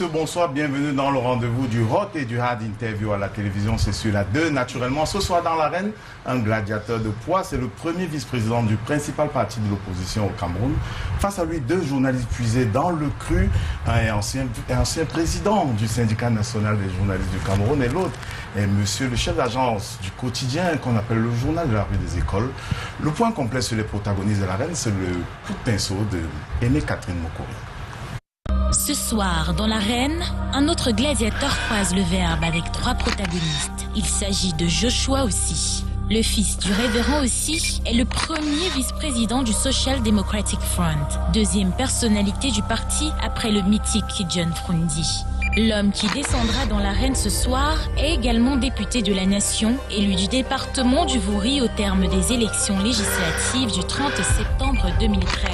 Bonsoir, bienvenue dans le rendez-vous du Hot et du Hard Interview à la télévision, c'est sur la 2. Naturellement, ce soir dans l'arène, un gladiateur de poids, c'est le premier vice-président du principal parti de l'opposition au Cameroun. Face à lui, deux journalistes puisés dans le cru, un est ancien président du syndicat national des journalistes du Cameroun et l'autre est monsieur le chef d'agence du quotidien qu'on appelle le journal de la rue des écoles. Le point complet sur les protagonistes de l'arène, c'est le coup de pinceau de Aimé Catherine Mokori. Ce soir, dans l'arène, un autre gladiateur croise le verbe avec trois protagonistes. Il s'agit de Joshua Ossi. Le fils du révérend Ossi est le premier vice-président du Social Democratic Front, deuxième personnalité du parti après le mythique John Frundi. L'homme qui descendra dans l'arène ce soir est également député de la Nation, élu du département du Vouri au terme des élections législatives du 30 septembre 2013.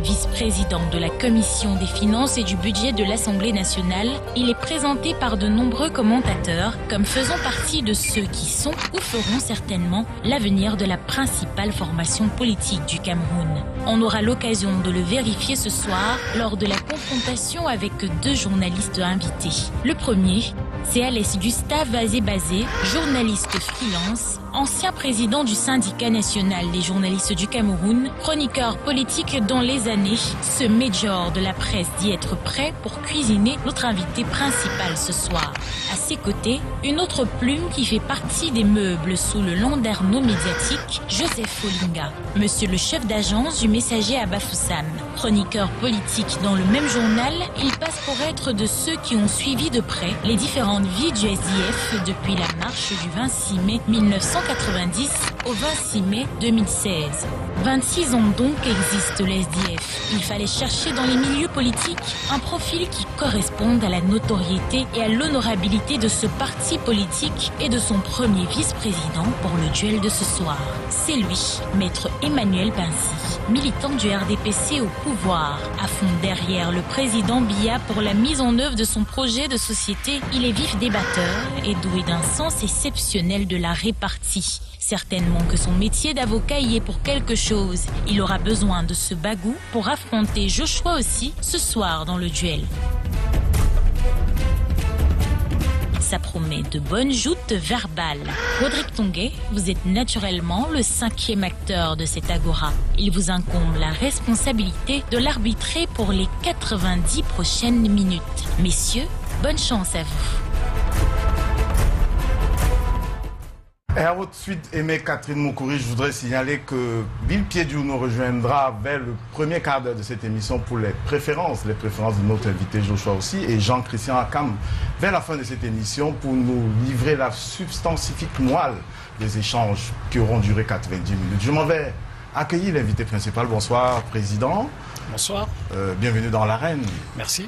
Vice-président de la Commission des finances et du budget de l'Assemblée nationale, il est présenté par de nombreux commentateurs comme faisant partie de ceux qui sont ou feront certainement l'avenir de la principale formation politique du Cameroun. On aura l'occasion de le vérifier ce soir lors de la confrontation avec deux journalistes invités. Le premier, c'est Alès Gustave Azébazé, journaliste freelance, ancien président du syndicat national des journalistes du Cameroun, chroniqueur politique dans les années, ce major de la presse dit être prêt pour cuisiner notre invité principal ce soir. À ses côtés, une autre plume qui fait partie des meubles sous le landerneau médiatique, Joseph Olinga, monsieur le chef d'agence du Messager à Bafoussam. Chroniqueur politique dans le même journal, il passe pour être de ceux qui ont suivi de près les différentes vies du SDF depuis la marche du 26 mai 1990 au 26 mai 2016. 26 ans donc existe le SDF. Il fallait chercher dans les milieux politiques un profil qui corresponde à la notoriété et à l'honorabilité de ce parti politique et de son premier vice-président pour le duel de ce soir. C'est lui, maître Emmanuel Pincy, militant du RDPC au pouvoir, à fond derrière le président Biya pour la mise en œuvre de son projet de société. Il est vif débatteur et doué d'un sens exceptionnel de la répartie. Certainement que son métier d'avocat y est pour quelque chose. Il aura besoin de ce bagou pour affronter Joshua Ossi ce soir dans le duel. Ça promet de bonnes joutes verbales. Rodrigue Tonguet, vous êtes naturellement le cinquième acteur de cette agora. Il vous incombe la responsabilité de l'arbitrer pour les 90 prochaines minutes. Messieurs, bonne chance à vous. Et à votre suite, Aimé Catherine Mokori, je voudrais signaler que Bill Piediou nous rejoindra vers le premier quart d'heure de cette émission pour les préférences de notre invité Joshua Ossi et Jean-Christian Akam vers la fin de cette émission pour nous livrer la substantifique moelle des échanges qui auront duré 90 minutes. Je m'en vais accueillir l'invité principal. Bonsoir, Président. Bonsoir. Bienvenue dans l'arène. Merci.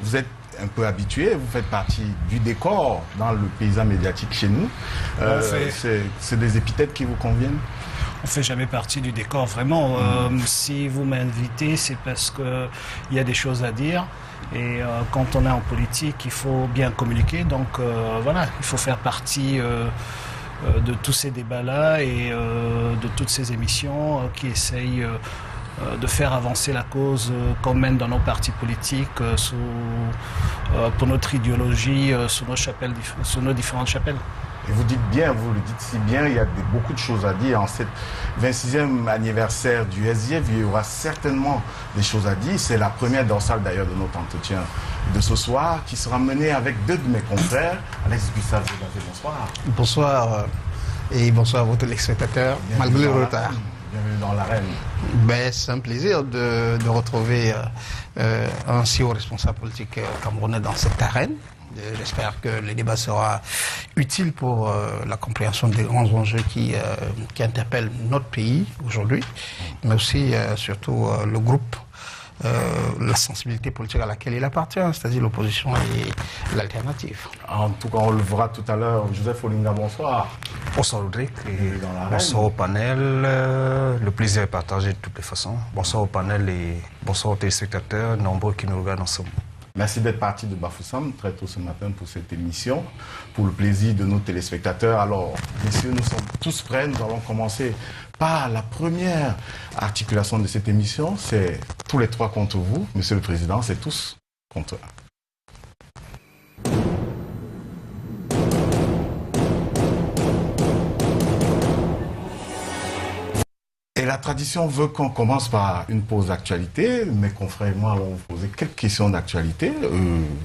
Vous êtes un peu habitué, vous faites partie du décor dans le paysage médiatique chez nous. C'est des épithètes qui vous conviennent? On ne fait jamais partie du décor, vraiment. Si vous m'invitez, c'est parce qu'il y a des choses à dire. Et quand on est en politique, il faut bien communiquer. Donc voilà, il faut faire partie de tous ces débats-là et de toutes ces émissions qui essayent de faire avancer la cause qu'on mène dans nos partis politiques, pour notre idéologie, sous nos différentes chapelles. Et vous dites bien, vous le dites si bien, il y a beaucoup de choses à dire. En cette 26e anniversaire du SDF, il y aura certainement des choses à dire. C'est la première dorsale d'ailleurs de notre entretien de ce soir, qui sera menée avec deux de mes confrères. Alès Gustave Azébazé, bonsoir. Bonsoir et bonsoir à vos téléspectateurs, malgré le retard. Bienvenue dans l'arène. C'est un plaisir de retrouver un si haut responsable politique camerounais dans cette arène. J'espère que le débat sera utile pour la compréhension des grands enjeux qui interpellent notre pays aujourd'hui, mais aussi surtout le groupe, la sensibilité politique à laquelle il appartient, c'est-à-dire l'opposition et l'alternative. En tout cas, on le verra tout à l'heure. Joseph Olinga, bonsoir. Bonsoir Rodrigue, et bonsoir au panel. Le plaisir est partagé de toutes les façons. Bonsoir au panel et bonsoir aux téléspectateurs nombreux qui nous regardent ensemble. Merci d'être parti de Bafoussam très tôt ce matin pour cette émission, pour le plaisir de nos téléspectateurs. Alors, messieurs, nous sommes tous prêts. Nous allons commencer par la première articulation de cette émission. C'est tous les trois contre vous. Monsieur le Président, c'est tous contre un. la tradition veut qu'on commence par une pause d'actualité. Mes confrères et moi allons vous poser quelques questions d'actualité.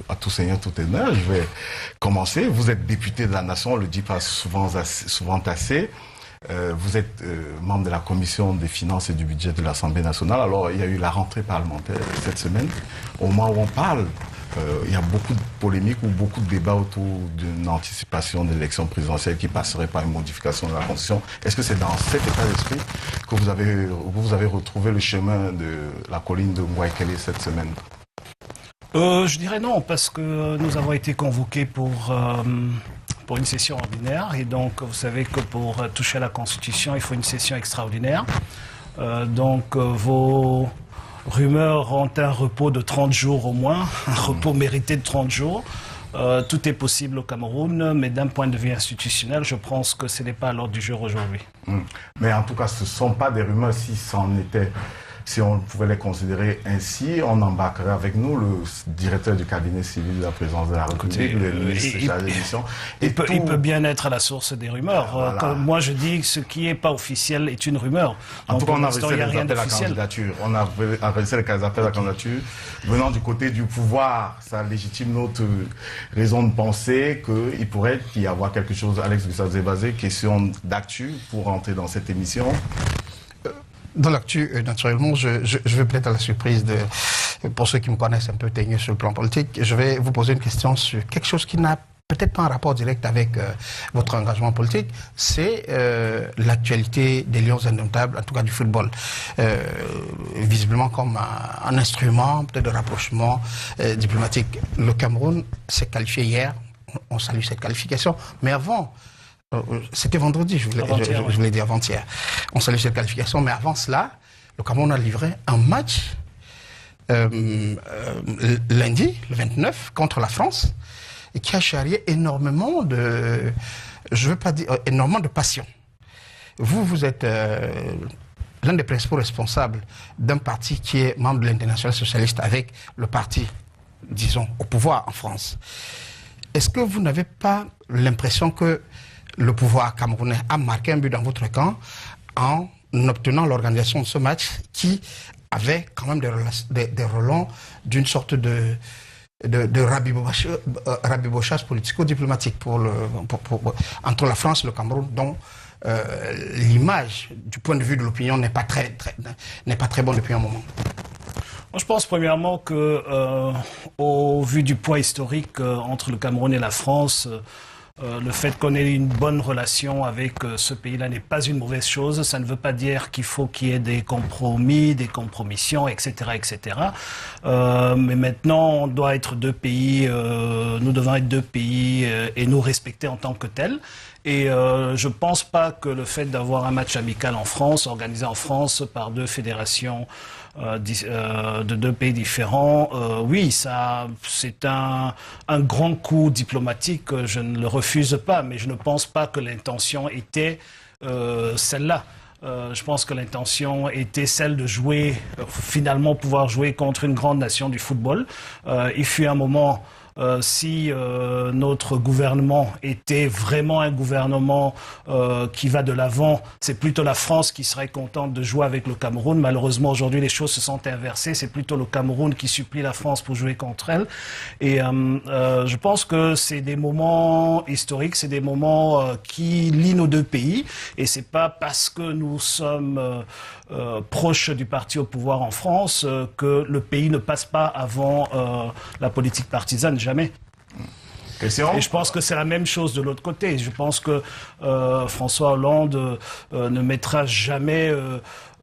À tout seigneur, tout honneur, je vais commencer. Vous êtes député de la Nation, on le dit pas souvent assez. Vous êtes membre de la commission des finances et du budget de l'Assemblée nationale. Alors, il y a eu la rentrée parlementaire cette semaine. Au moment où on parle, il y a beaucoup de polémiques ou beaucoup de débats autour d'une anticipation de l'élection présidentielle qui passerait par une modification de la Constitution. Est-ce que c'est dans cet état d'esprit que vous avez retrouvé le chemin de la colline de Mwaikele cette semaine? Je dirais non, parce que nous avons été convoqués pour une session ordinaire. Et donc, vous savez que pour toucher à la Constitution, il faut une session extraordinaire. Vos rumeurs ont un repos de 30 jours au moins, un repos mérité de 30 jours. Tout est possible au Cameroun, mais d'un point de vue institutionnel, je pense que ce n'est pas à l'ordre du jour aujourd'hui. Mais en tout cas, ce ne sont pas des rumeurs. Si on pouvait les considérer ainsi, on embarquerait avec nous le directeur du cabinet civil de la présidence de la République, le ministre chargé des missions. Il peut bien être à la source des rumeurs. Voilà. Moi, je dis que ce qui n'est pas officiel est une rumeur. En tout cas, on a réussi les appels à la candidature. On a réussi les appels à la candidature. Venant du côté du pouvoir, ça légitime notre raison de penser qu'il pourrait y avoir quelque chose. Alex Guissazé-Bazé, question d'actu pour entrer dans cette émission. Dans l'actu, naturellement, je vais peut-être à la surprise pour ceux qui me connaissent un peu teigneux sur le plan politique, je vais vous poser une question sur quelque chose qui n'a peut-être pas un rapport direct avec votre engagement politique, c'est l'actualité des Lions indomptables, en tout cas du football. Visiblement comme un instrument peut-être de rapprochement diplomatique. Le Cameroun s'est qualifié hier, on salue cette qualification, mais avant... C'était vendredi, je vous l'ai dit avant-hier. On salue cette qualification, mais avant cela, le Cameroun a livré un match lundi, le 29, contre la France, et qui a charrié énormément de, je veux pas dire, énormément de passion. Vous êtes l'un des principaux responsables d'un parti qui est membre de l'Internationale socialiste avec le parti, disons, au pouvoir en France. Est-ce que vous n'avez pas l'impression que le pouvoir camerounais a marqué un but dans votre camp en obtenant l'organisation de ce match qui avait quand même des relents d'une sorte de rabibochage politico-diplomatique entre la France et le Cameroun, dont l'image du point de vue de l'opinion n'est pas très bonne depuis un moment. Moi, je pense premièrement que, au vu du poids historique entre le Cameroun et la France, le fait qu'on ait une bonne relation avec ce pays-là n'est pas une mauvaise chose. Ça ne veut pas dire qu'il faut qu'il y ait des compromis, des compromissions, etc., etc. Mais maintenant, on doit être deux pays. Nous devons être deux pays et nous respecter en tant que tels. Et je ne pense pas que le fait d'avoir un match amical en France, organisé en France par deux fédérations de deux pays différents, oui, ça, c'est un grand coup diplomatique, je ne le refuse pas, mais je ne pense pas que l'intention était celle-là. Je pense que l'intention était celle de jouer, finalement pouvoir jouer contre une grande nation du football. Il fut un moment... si notre gouvernement était vraiment un gouvernement qui va de l'avant, c'est plutôt la France qui serait contente de jouer avec le Cameroun. Malheureusement, aujourd'hui, les choses se sont inversées. C'est plutôt le Cameroun qui supplie la France pour jouer contre elle. Et je pense que c'est des moments historiques, c'est des moments qui lient nos deux pays. Et c'est pas parce que nous sommes proches du parti au pouvoir en France que le pays ne passe pas avant la politique partisane. Jamais. Et je pense que c'est la même chose de l'autre côté. Je pense que François Hollande ne mettra jamais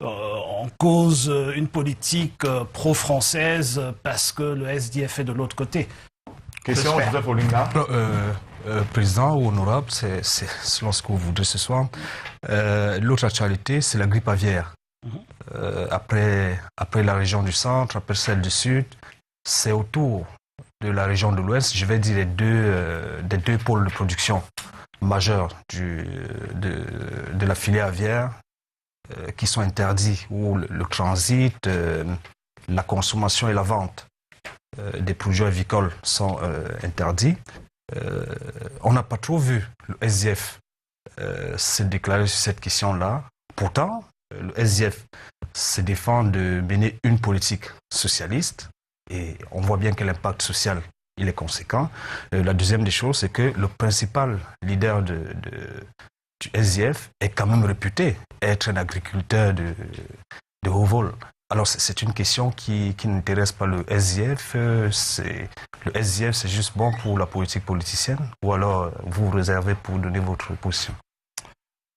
en cause une politique pro-française parce que le SDF est de l'autre côté. Question, Joseph Olinga. Président ou honorable, c'est selon ce que vous voudrez ce soir. L'autre actualité, c'est la grippe aviaire. Après la région du centre, après celle du sud, c'est autour de la région de l'Ouest, je vais dire des deux pôles de production majeurs de la filière aviaire qui sont interdits, où le transit, la consommation et la vente des produits avicoles sont interdits. On n'a pas trop vu le SDF se déclarer sur cette question-là. Pourtant, le SDF se défend de mener une politique socialiste et on voit bien que l'impact social il est conséquent. La deuxième des choses, c'est que le principal leader du SDF est quand même réputé être un agriculteur de haut vol. Alors c'est une question qui n'intéresse pas le SDF. Le SDF, c'est juste bon pour la politique politicienne ou alors vous réservez pour donner votre position?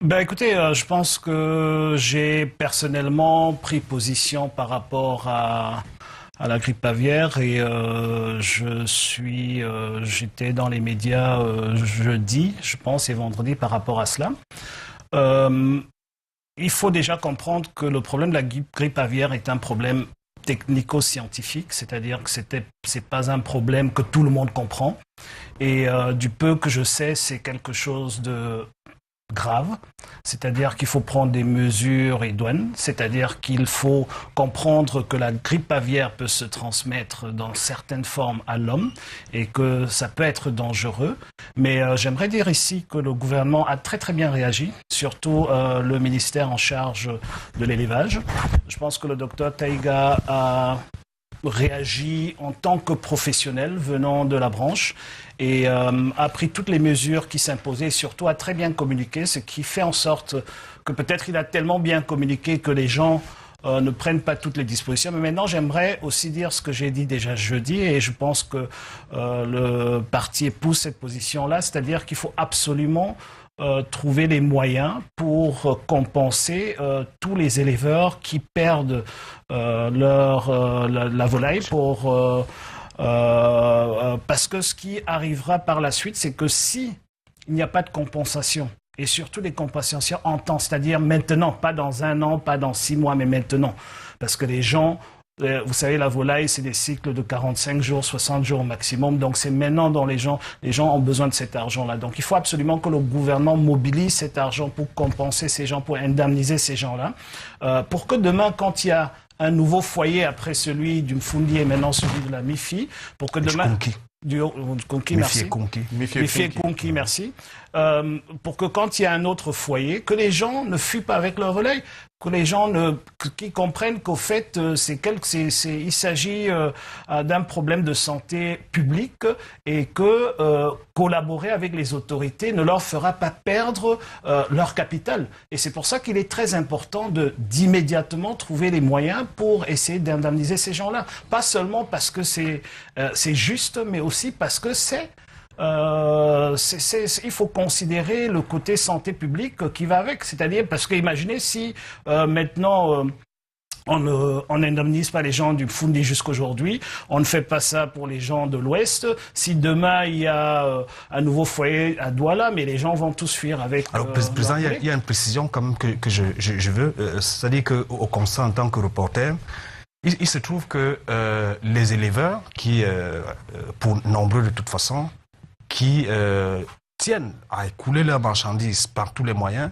Ben écoutez, je pense que j'ai personnellement pris position par rapport à la grippe aviaire et j'étais dans les médias jeudi, je pense, et vendredi par rapport à cela. Il faut déjà comprendre que le problème de la grippe aviaire est un problème technico-scientifique, c'est-à-dire que c'est pas un problème que tout le monde comprend. Et du peu que je sais, c'est quelque chose de grave, c'est-à-dire qu'il faut prendre des mesures idoines, c'est-à-dire qu'il faut comprendre que la grippe aviaire peut se transmettre dans certaines formes à l'homme et que ça peut être dangereux. Mais j'aimerais dire ici que le gouvernement a très très bien réagi, surtout le ministère en charge de l'élevage. Je pense que le docteur Taïga a réagi en tant que professionnel venant de la branche et a pris toutes les mesures qui s'imposaient et surtout a très bien communiqué, ce qui fait en sorte que peut-être il a tellement bien communiqué que les gens ne prennent pas toutes les dispositions. Mais maintenant, j'aimerais aussi dire ce que j'ai dit déjà jeudi et je pense que le parti épouse cette position-là, c'est-à-dire qu'il faut absolument trouver les moyens pour compenser tous les éleveurs qui perdent la volaille parce que ce qui arrivera par la suite, c'est que si il n'y a pas de compensation, et surtout des compensations en temps, c'est-à-dire maintenant, pas dans 1 an, pas dans 6 mois, mais maintenant, parce que les gens, vous savez, la volaille, c'est des cycles de 45 jours, 60 jours au maximum. Donc, c'est maintenant dont les gens ont besoin de cet argent-là. Donc, il faut absolument que le gouvernement mobilise cet argent pour compenser ces gens, pour indemniser ces gens-là, pour que demain, quand il y a un nouveau foyer après celui du Mfundi et maintenant celui de la Mifi, pour que demain... Du Konki, merci. Mifi et Konki, merci. Pour que quand il y a un autre foyer, que les gens ne fuient pas avec leur volaille, que les gens qui comprennent qu'au fait, il s'agit d'un problème de santé publique et que collaborer avec les autorités ne leur fera pas perdre leur capital. Et c'est pour ça qu'il est très important d'immédiatement trouver les moyens pour essayer d'indemniser ces gens-là. Pas seulement parce que c'est juste, mais aussi parce que il faut considérer le côté santé publique qui va avec. C'est-à-dire, parce que imaginez si maintenant on n'indemnise pas les gens du Mfundi jusqu'aujourd'hui, on ne fait pas ça pour les gens de l'Ouest. Si demain il y a un nouveau foyer à Douala, mais les gens vont tous fuir avec... Alors, Président, il y a une précision quand même que je veux. C'est-à-dire qu'au constat en tant que reporter, il se trouve que les éleveurs qui, pour nombreux de toute façon, qui tiennent à écouler leurs marchandises par tous les moyens,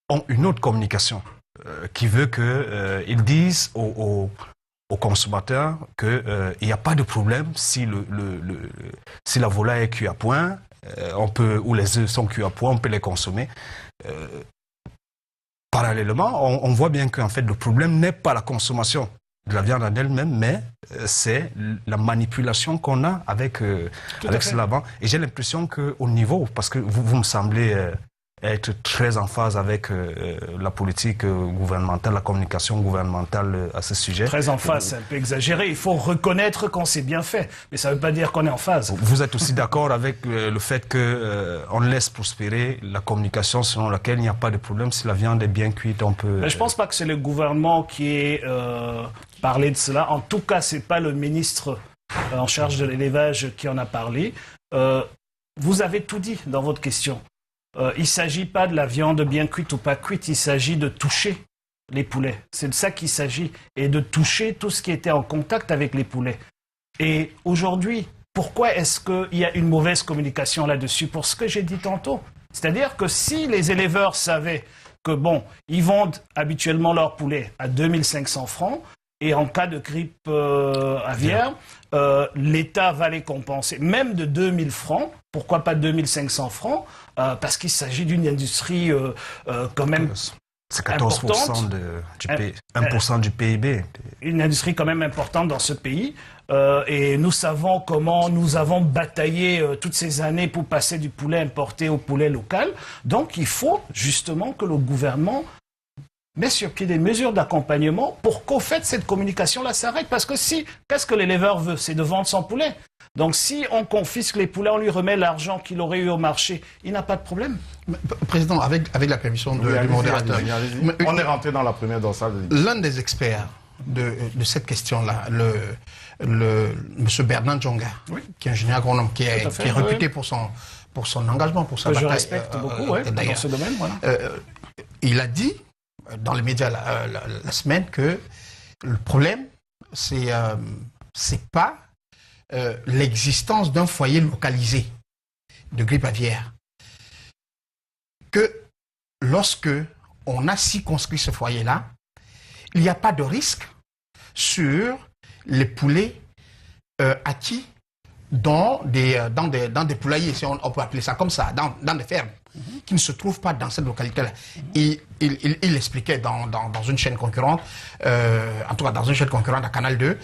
ont une autre communication qui veut qu'ils disent aux consommateurs qu'il n'y a pas de problème si la volaille est cuite à point, ou les œufs sont cuits à point, on peut les consommer. Parallèlement, on voit bien qu'en fait, le problème n'est pas la consommation de la viande en elle-même, mais c'est la manipulation qu'on a avec cela. Et j'ai l'impression qu'au niveau, parce que vous me semblez être très en phase avec la politique gouvernementale, la communication gouvernementale à ce sujet. Très en phase, c'est un peu exagéré. Il faut reconnaître qu'on s'est bien fait, mais ça ne veut pas dire qu'on est en phase. Vous êtes aussi d'accord avec le fait qu'on laisse prospérer la communication selon laquelle il n'y a pas de problème, si la viande est bien cuite, on peut... Je ne pense pas que c'est le gouvernement qui ait parlé de cela. En tout cas, ce n'est pas le ministre en charge de l'élevage qui en a parlé. Vous avez tout dit dans votre question. Il ne s'agit pas de la viande bien cuite ou pas cuite, il s'agit de toucher les poulets. C'est de ça qu'il s'agit. Et de toucher tout ce qui était en contact avec les poulets. Et aujourd'hui, pourquoi est-ce qu'il y a une mauvaise communication là-dessus? Pour ce que j'ai dit tantôt. C'est-à-dire que si les éleveurs savaient que, ils vendent habituellement leurs poulets à 2500 francs, et en cas de grippe aviaire, l'État va les compenser, même de 2000 francs, pourquoi pas 2500 francs, parce qu'il s'agit d'une industrie quand même C'est 14% du 1% du PIB. Une industrie quand même importante dans ce pays. Et nous savons comment nous avons bataillé toutes ces années pour passer du poulet importé au poulet local. Donc il faut justement que le gouvernement met sur pied des mesures d'accompagnement pour qu'au fait cette communication-là s'arrête. Parce que qu'est-ce que l'éleveur veut? C'est de vendre son poulet. Donc si on confisque les poulets, on lui remet l'argent qu'il aurait eu au marché, il n'a pas de problème. Président, avec la permission du modérateur, on est rentré dans la première dorsale. L'un des experts de cette question-là, M. Bernard Djonga, qui est ingénieur agronome, qui est réputé pour son engagement, pour sa bataille. Je respecte beaucoup dans ce domaine. Voilà. Il a dit dans les médias la semaine que le problème, c'est pas l'existence d'un foyer localisé de grippe aviaire. Que lorsque on a circonscrit ce foyer-là, il n'y a pas de risque sur les poulets acquis dans des poulaillers, si on peut appeler ça comme ça, dans des fermes, qui ne se trouvent pas dans cette localité-là. Et il expliquait dans une chaîne concurrente, en tout cas dans une chaîne concurrente à Canal 2,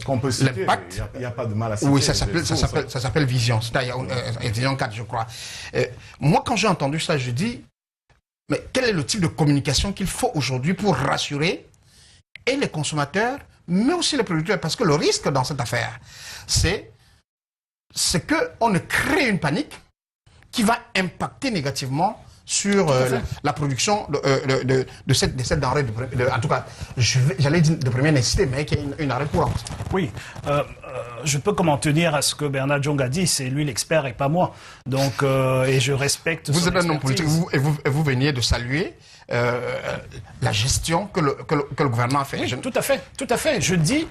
qu'on peut citer, l'impact. Il n'y a pas de mal à citer. Oui, ça s'appelle Vision. C'est-à-dire Vision 4, je crois. Moi, quand j'ai entendu ça, je dis, mais quel est le type de communication qu'il faut aujourd'hui pour rassurer et les consommateurs, mais aussi les producteurs? Parce que le risque dans cette affaire, c'est qu'on ne crée une panique qui va impacter négativement sur la production de cette denrée, en tout cas, j'allais dire de première nécessité, mais qui est une denrée courante. Oui, je peux comment tenir à ce que Bernard Djonga a dit, c'est lui l'expert et pas moi. Donc, et je respecte Vous son êtes un homme politique, vous veniez de saluer la gestion que le gouvernement a fait. Oui, tout à fait. Je dis,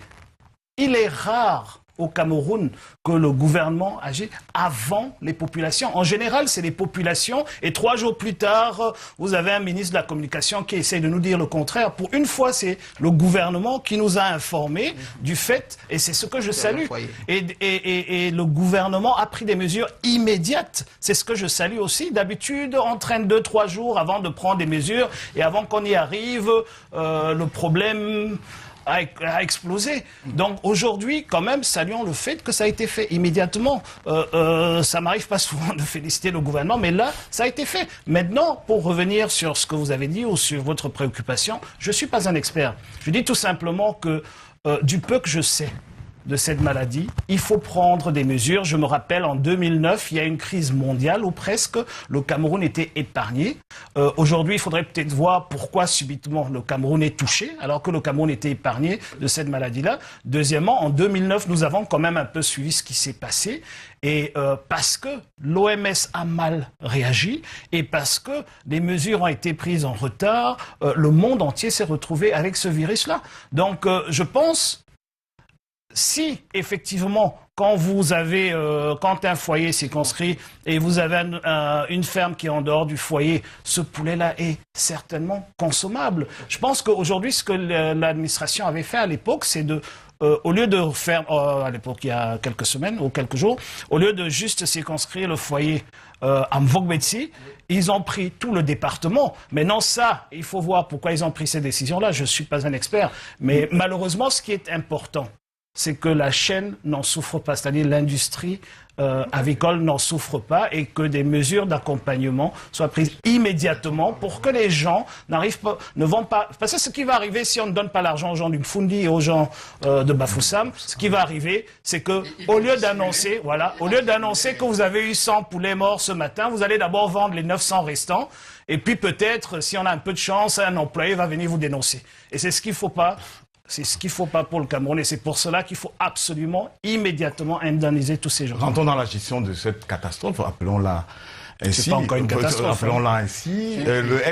il est rare au Cameroun que le gouvernement agit avant les populations. En général, c'est les populations et 3 jours plus tard, vous avez un ministre de la Communication qui essaie de nous dire le contraire. Pour une fois, c'est le gouvernement qui nous a informés du fait, et c'est ce que je salue. Et le gouvernement a pris des mesures immédiates. C'est ce que je salue aussi. D'habitude, on traîne 2-3 jours avant de prendre des mesures et avant qu'on y arrive, le problème a explosé. Donc aujourd'hui, quand même, saluons le fait que ça a été fait immédiatement. Ça m'arrive pas souvent de féliciter le gouvernement, mais là, ça a été fait. Maintenant, pour revenir sur ce que vous avez dit ou sur votre préoccupation, je suis pas un expert. Je dis tout simplement que du peu que je sais de cette maladie, il faut prendre des mesures. Je me rappelle, en 2009, il y a une crise mondiale où presque le Cameroun était épargné. Aujourd'hui, il faudrait peut-être voir pourquoi subitement le Cameroun est touché, alors que le Cameroun était épargné de cette maladie-là. Deuxièmement, en 2009, nous avons quand même un peu suivi ce qui s'est passé. Et parce que l'OMS a mal réagi et parce que des mesures ont été prises en retard, le monde entier s'est retrouvé avec ce virus-là. Donc, je pense, si effectivement, quand un foyer s'est construit et vous avez une ferme qui est en dehors du foyer, ce poulet-là est certainement consommable. Je pense qu'aujourd'hui, ce que l'administration avait fait à l'époque, c'est au lieu de faire, à l'époque, il y a quelques semaines ou quelques jours, au lieu de juste circonscrire le foyer à Mvogbetsi, ils ont pris tout le département. Maintenant, ça, il faut voir pourquoi ils ont pris ces décisions-là. Je ne suis pas un expert. Mais malheureusement, ce qui est important, c'est que la chaîne n'en souffre pas, c'est-à-dire l'industrie avicole n'en souffre pas et que des mesures d'accompagnement soient prises immédiatement pour que les gens ne vont pas... Parce que ce qui va arriver si on ne donne pas l'argent aux gens du Mfundi et aux gens de Bafoussam, ce qui va arriver, c'est que au lieu d'annoncer que vous avez eu 100 poulets morts ce matin, vous allez d'abord vendre les 900 restants et puis peut-être, si on a un peu de chance, un employé va venir vous dénoncer. Et c'est ce qu'il ne faut pas. C'est ce qu'il ne faut pas pour le Cameroun et c'est pour cela qu'il faut absolument, immédiatement indemniser tous ces gens. Rentrons dans la gestion de cette catastrophe, appelons-la ainsi. C'est pas encore une catastrophe. Appelons-la ainsi. Le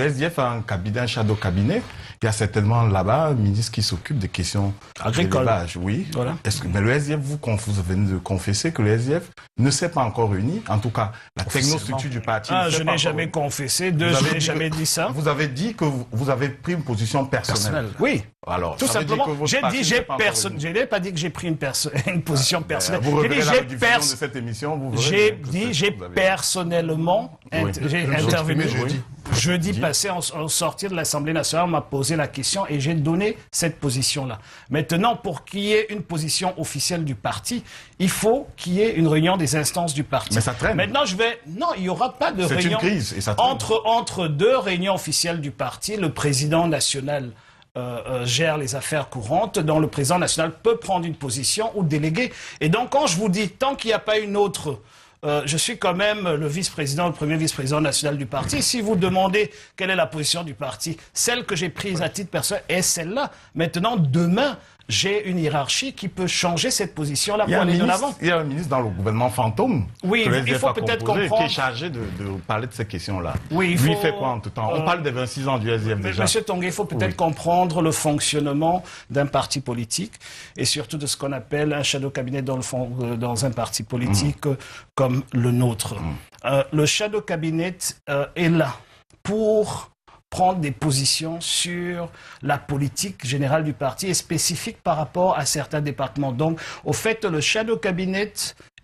SDF a un shadow cabinet. Il y a certainement là-bas un ministre qui s'occupe des questions agricoles. Oui. Voilà. Mais le SDF, vous venez de confesser que le SDF ne s'est pas encore réuni. En tout cas, la technostructure du parti. Je n'ai jamais confessé. Je n'ai jamais dit ça. Vous avez dit que vous avez pris une position personnelle. Oui. Alors, tout simplement, je n'ai pas dit que j'ai pris une position personnelle. De cette émission, j'ai dit j'ai personnellement intervenu. jeudi passé, en sortir de l'Assemblée nationale, on m'a posé la question et j'ai donné cette position-là. Maintenant, pour qu'il y ait une position officielle du parti, il faut qu'il y ait une réunion des instances du parti. Mais ça traîne. Maintenant, non, il n'y aura pas de réunion. C'est une crise et ça traîne. Entre deux réunions officielles du parti, le président national gère les affaires courantes, dont le président national peut prendre une position ou déléguer. Et donc, quand je vous dis, tant qu'il n'y a pas une autre... je suis quand même le vice-président, le premier vice-président national du parti. Si vous demandez quelle est la position du parti, celle que j'ai prise à titre personnel est celle-là. Maintenant, demain, j'ai une hiérarchie qui peut changer cette position-là pour aller de l'avant. Il y a un ministre dans le gouvernement fantôme oui, il faut peut-être comprendre. Qui est chargé de parler de ces questions-là. Oui, Lui, il fait quoi en tout temps? On parle des 26 ans du SDF déjà. Monsieur Tongué, il faut peut-être comprendre le fonctionnement d'un parti politique et surtout de ce qu'on appelle un shadow cabinet dans un parti politique comme le nôtre. Le shadow cabinet est là pour prendre des positions sur la politique générale du parti et spécifique par rapport à certains départements. Donc, au fait, le shadow cabinet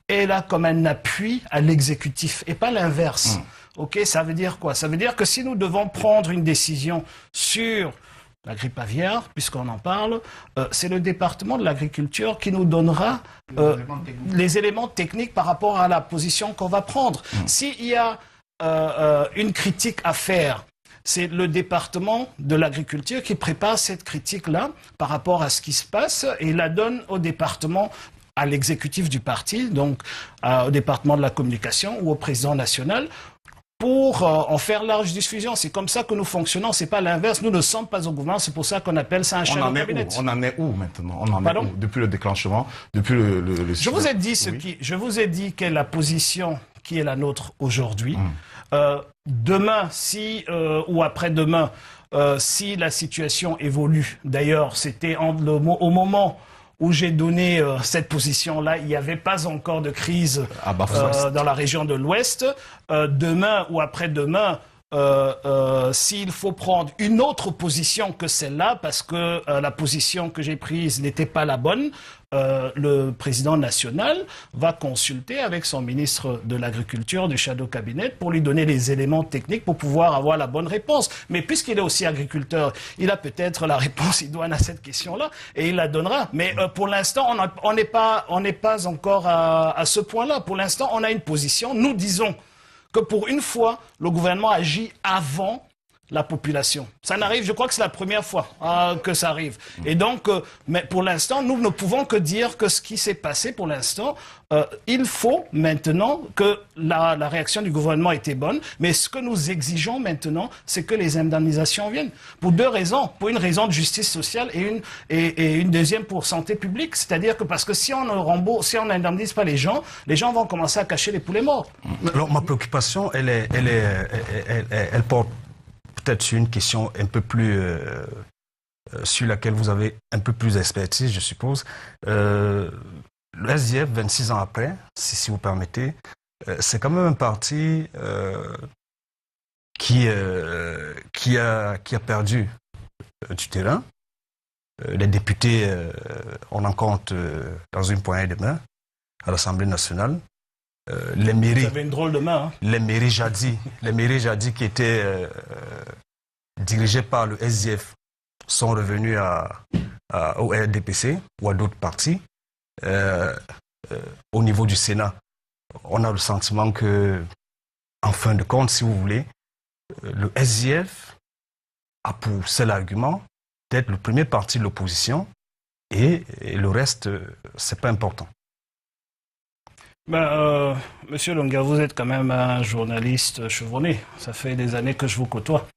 est là comme un appui à l'exécutif et pas l'inverse. Ok, ça veut dire quoi? Ça veut dire que si nous devons prendre une décision sur la grippe aviaire, puisqu'on en parle, c'est le département de l'agriculture qui nous donnera les éléments techniques par rapport à la position qu'on va prendre. S'il y a une critique à faire, c'est le département de l'agriculture qui prépare cette critique-là par rapport à ce qui se passe et la donne au département, à l'exécutif du parti, donc au département de la communication ou au président national, pour en faire large diffusion. C'est comme ça que nous fonctionnons, c'est pas l'inverse. Nous ne sommes pas au gouvernement, c'est pour ça qu'on appelle ça un shadow cabinet. On en est où maintenant? On en est où depuis le déclenchement, depuis le Je vous ai dit je vous ai dit quelle est la position qui est la nôtre aujourd'hui. Demain, ou après-demain, si la situation évolue, d'ailleurs, c'était au moment où j'ai donné cette position-là, il n'y avait pas encore de crise dans la région de l'Ouest. Demain ou après-demain, s'il faut prendre une autre position que celle-là, parce que la position que j'ai prise n'était pas la bonne, le président national va consulter avec son ministre de l'Agriculture du Shadow Cabinet pour lui donner les éléments techniques pour pouvoir avoir la bonne réponse. Mais puisqu'il est aussi agriculteur, il a peut-être la réponse idoine à cette question-là et il la donnera. Mais pour l'instant, on n'est pas encore à ce point-là. Pour l'instant, on a une position. Nous disons que pour une fois, le gouvernement agit avant la population. Ça n'arrive, je crois que c'est la première fois que ça arrive. Et donc, mais pour l'instant, nous ne pouvons que dire que ce qui s'est passé pour l'instant, il faut maintenant que la réaction du gouvernement était bonne, mais ce que nous exigeons maintenant, c'est que les indemnisations viennent. Pour deux raisons. Pour une raison de justice sociale et une deuxième pour santé publique. C'est-à-dire que parce que si on n'indemnise pas les gens vont commencer à cacher les poulets morts. Alors, ma préoccupation, elle porte peut-être sur une question un peu plus sur laquelle vous avez un peu plus d'expertise, je suppose. Le SDF, 26 ans après, si vous permettez, c'est quand même un parti qui a perdu du terrain. Les députés, on en compte dans une poignée de main à l'Assemblée nationale. Les mairies, vous avez une drôle de main. Hein. Les mairies jadis qui étaient dirigées par le SDF sont revenus au RDPC ou à d'autres partis. Au niveau du Sénat, on a le sentiment que, en fin de compte, si vous voulez, le SDF a pour seul argument d'être le premier parti de l'opposition et le reste, c'est pas important. Monsieur Longa, vous êtes quand même un journaliste chevronné. Ça fait des années que je vous côtoie.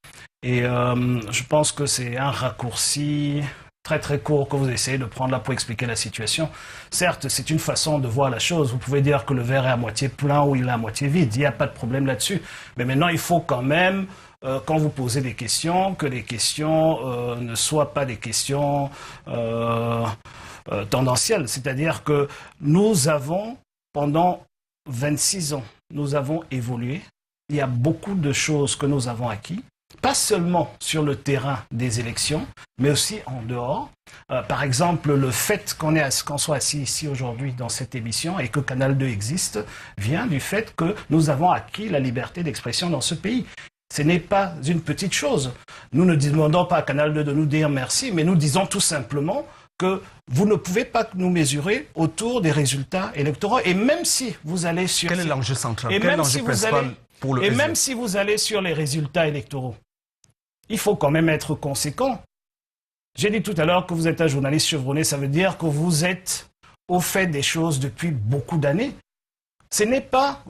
Et je pense que c'est un raccourci très très court que vous essayez de prendre là pour expliquer la situation. Certes, c'est une façon de voir la chose. Vous pouvez dire que le verre est à moitié plein ou il est à moitié vide. Il n'y a pas de problème là-dessus. Mais maintenant, il faut quand même, quand vous posez des questions, que les questions ne soient pas des questions tendancielles. C'est-à-dire que nous avons, pendant 26 ans, nous avons évolué. Il y a beaucoup de choses que nous avons acquis. Pas seulement sur le terrain des élections, mais aussi en dehors. Par exemple, le fait qu'on soit assis ici aujourd'hui dans cette émission et que Canal 2 existe, vient du fait que nous avons acquis la liberté d'expression dans ce pays. Ce n'est pas une petite chose. Nous ne demandons pas à Canal 2 de nous dire merci, mais nous disons tout simplement que vous ne pouvez pas nous mesurer autour des résultats électoraux. Et même si vous allez sur... Quel est l'enjeu central? Et Quel est même l'enjeu si principal pour le Et SDF? même si vous allez sur les résultats électoraux, il faut quand même être conséquent. J'ai dit tout à l'heure que vous êtes un journaliste chevronné, ça veut dire que vous êtes au fait des choses depuis beaucoup d'années.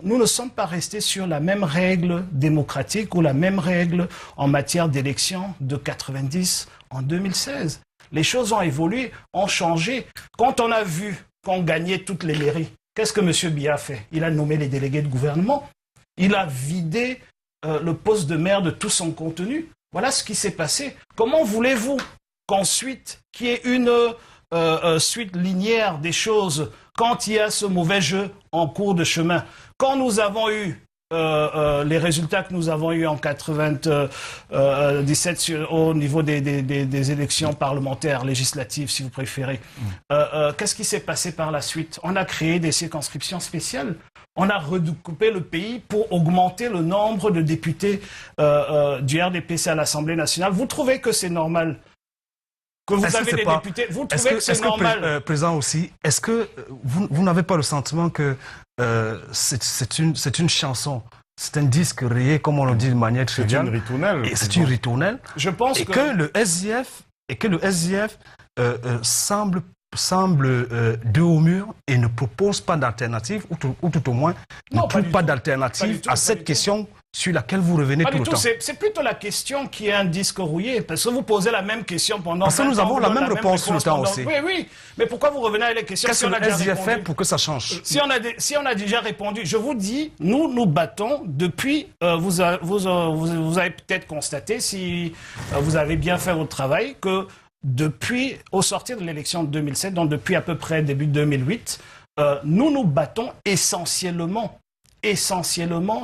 Nous ne sommes pas restés sur la même règle démocratique ou la même règle en matière d'élection de 90 en 2016. Les choses ont évolué, ont changé. Quand on a vu qu'on gagnait toutes les mairies, qu'est-ce que M. Biya a fait? Il a nommé les délégués de gouvernement. Il a vidé le poste de maire de tout son contenu. Voilà ce qui s'est passé. Comment voulez-vous qu'ensuite, qu'il y ait une suite linéaire des choses quand il y a ce mauvais jeu en cours de chemin? Quand nous avons eu les résultats que nous avons eus en 97 au niveau des élections parlementaires, législatives, si vous préférez, qu'est-ce qui s'est passé par la suite? On a créé des circonscriptions spéciales. On a redécoupé le pays pour augmenter le nombre de députés du RDPC à l'Assemblée nationale. Vous trouvez que c'est normal que vous avez des députés? Vous trouvez que c'est normal? Président aussi, est-ce que vous n'avez pas le sentiment que c'est une chanson, c'est un disque rayé, comme on le dit de manière triviale? C'est une ritournelle. C'est une ritournelle. Je pense que le SDF semble deux au mur et ne propose pas d'alternative, ou tout au moins ne trouve pas d'alternative à cette question sur laquelle vous revenez tout le temps. C'est plutôt la question qui est un disque rouillé, parce que vous posez la même question pendant... Parce que nous avons la même réponse tout le temps aussi. Oui, mais pourquoi vous revenez à la question? Qu'est-ce que le SDF fait pour que ça change? Si on a déjà répondu, je vous dis, nous battons depuis, vous avez peut-être constaté, si vous avez bien fait votre travail, que depuis, au sortir de l'élection de 2007, donc depuis à peu près début 2008, nous battons essentiellement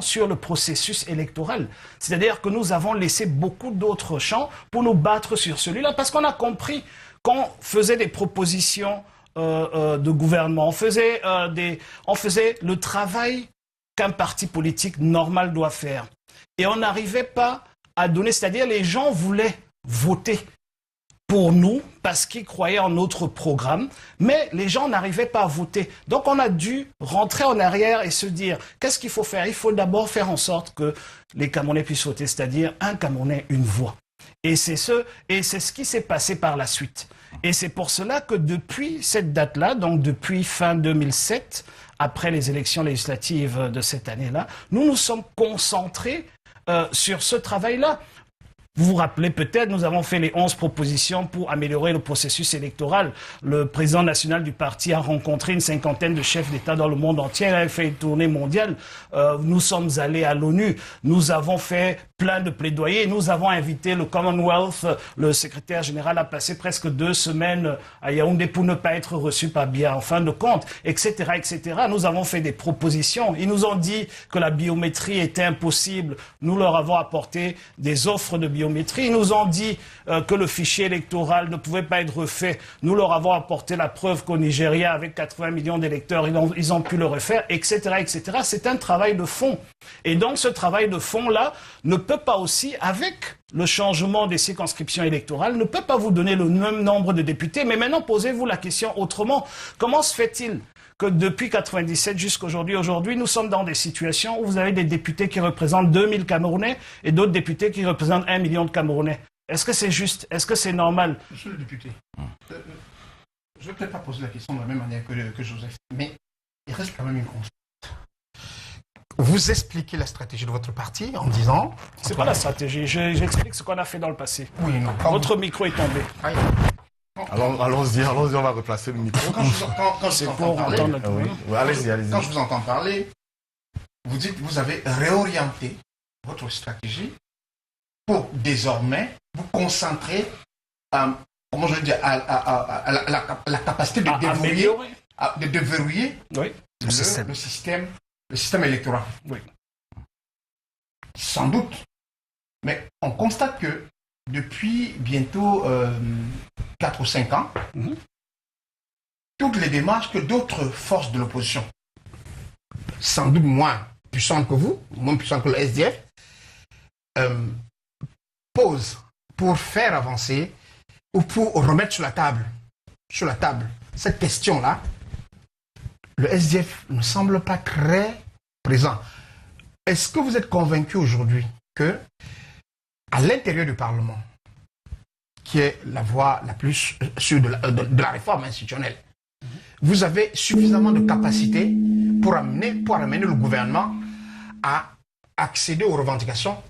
sur le processus électoral. C'est-à-dire que nous avons laissé beaucoup d'autres champs pour nous battre sur celui-là, parce qu'on a compris qu'on faisait des propositions de gouvernement, on faisait le travail qu'un parti politique normal doit faire. Et on n'arrivait pas à donner, c'est-à-dire les gens voulaient voter pour nous, parce qu'ils croyaient en notre programme, mais les gens n'arrivaient pas à voter. Donc on a dû rentrer en arrière et se dire, qu'est-ce qu'il faut faire? Il faut d'abord faire en sorte que les Camerounais puissent voter, c'est-à-dire un Camerounais, une voix. Et c'est ce qui s'est passé par la suite. Et c'est pour cela que depuis cette date-là, donc depuis fin 2007, après les élections législatives de cette année-là, nous nous sommes concentrés sur ce travail-là. Vous vous rappelez peut-être, nous avons fait les 11 propositions pour améliorer le processus électoral. Le président national du parti a rencontré une cinquantaine de chefs d'État dans le monde entier. Il a fait une tournée mondiale. Nous sommes allés à l'ONU. Nous avons fait plein de plaidoyers. Nous avons invité le Commonwealth. Le secrétaire général a passé presque 2 semaines à Yaoundé pour ne pas être reçu par Biya en fin de compte, etc., etc. Nous avons fait des propositions. Ils nous ont dit que la biométrie était impossible. Nous leur avons apporté des offres de biométrie. Ils nous ont dit que le fichier électoral ne pouvait pas être refait. Nous leur avons apporté la preuve qu'au Nigeria, avec 80 millions d'électeurs, ils ont pu le refaire, etc., etc. C'est un travail de fond. Et donc, ce travail de fond-là ne peut pas aussi, avec le changement des circonscriptions électorales, ne peut pas vous donner le même nombre de députés. Mais maintenant, posez-vous la question autrement. Comment se fait-il que depuis 1997 jusqu'à aujourd'hui, nous sommes dans des situations où vous avez des députés qui représentent 2000 Camerounais et d'autres députés qui représentent 1 million de Camerounais? Est-ce que c'est juste? Est-ce que c'est normal? Monsieur le député, je ne vais peut-être pas poser la question de la même manière que Joseph, mais il reste quand même une constante. Vous expliquez la stratégie de votre parti en disant... C'est pas la stratégie, j'explique ce qu'on a fait dans le passé. Oui, non. Votre micro est tombé. Aïe. Allons-y, on va replacer le micro. Quand je vous entends parler, allez-y. Quand je vous entends parler, vous dites que vous avez réorienté votre stratégie pour désormais vous concentrer, comment je veux dire, à la capacité de déverrouiller oui. le système électoral. Oui. Sans doute. Mais on constate que depuis bientôt 4 ou 5 ans, toutes les démarches que d'autres forces de l'opposition, sans doute moins puissantes que vous, moins puissantes que le SDF, pose pour faire avancer ou pour remettre sur la table cette question-là, le SDF ne semble pas très présent. Est-ce que vous êtes convaincu aujourd'hui que, à l'intérieur du Parlement, qui est la voie la plus sûre de la réforme institutionnelle, vous avez suffisamment de capacité pour amener le gouvernement à accéder aux revendications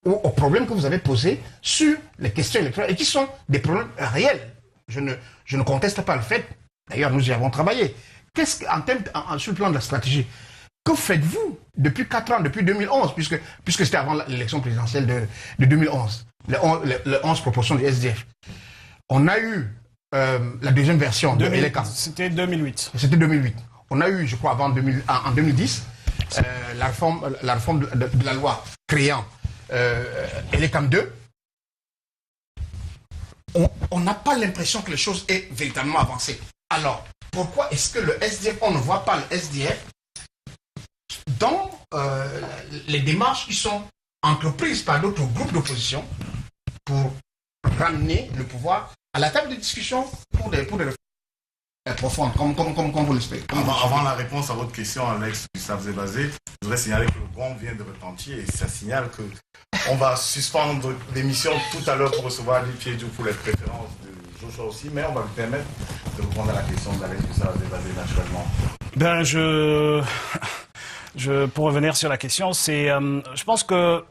ou aux problèmes que vous avez posés sur les questions électorales et qui sont des problèmes réels. Je ne conteste pas le fait, d'ailleurs nous y avons travaillé. Sur le plan de la stratégie, que faites-vous depuis 4 ans, depuis 2011, puisque c'était avant l'élection présidentielle de 2011, les 11 propositions du SDF. On a eu la deuxième version de Elekam. C'était 2008. C'était 2008. On a eu, je crois, en 2010, la réforme de la loi créant Elekam 2. On n'a pas l'impression que les choses aient véritablement avancé. Alors, pourquoi est-ce que le SDF, on ne voit pas le SDF dans les démarches qui sont entreprises par d'autres groupes d'opposition pour ramener le pouvoir à la table de discussion pour des réformes profondes, comme vous l'espérez. Avant la réponse à votre question, Alex Gustave-Zébazé, je voudrais signaler que le gong vient de retentir et ça signale qu'on va suspendre l'émission tout à l'heure pour recevoir Adil Piedjou pour les préférences de Joshua aussi, mais on va lui permettre de répondre à la question d'Alex Gustave-Zébazé naturellement. Pour revenir sur la question, je pense que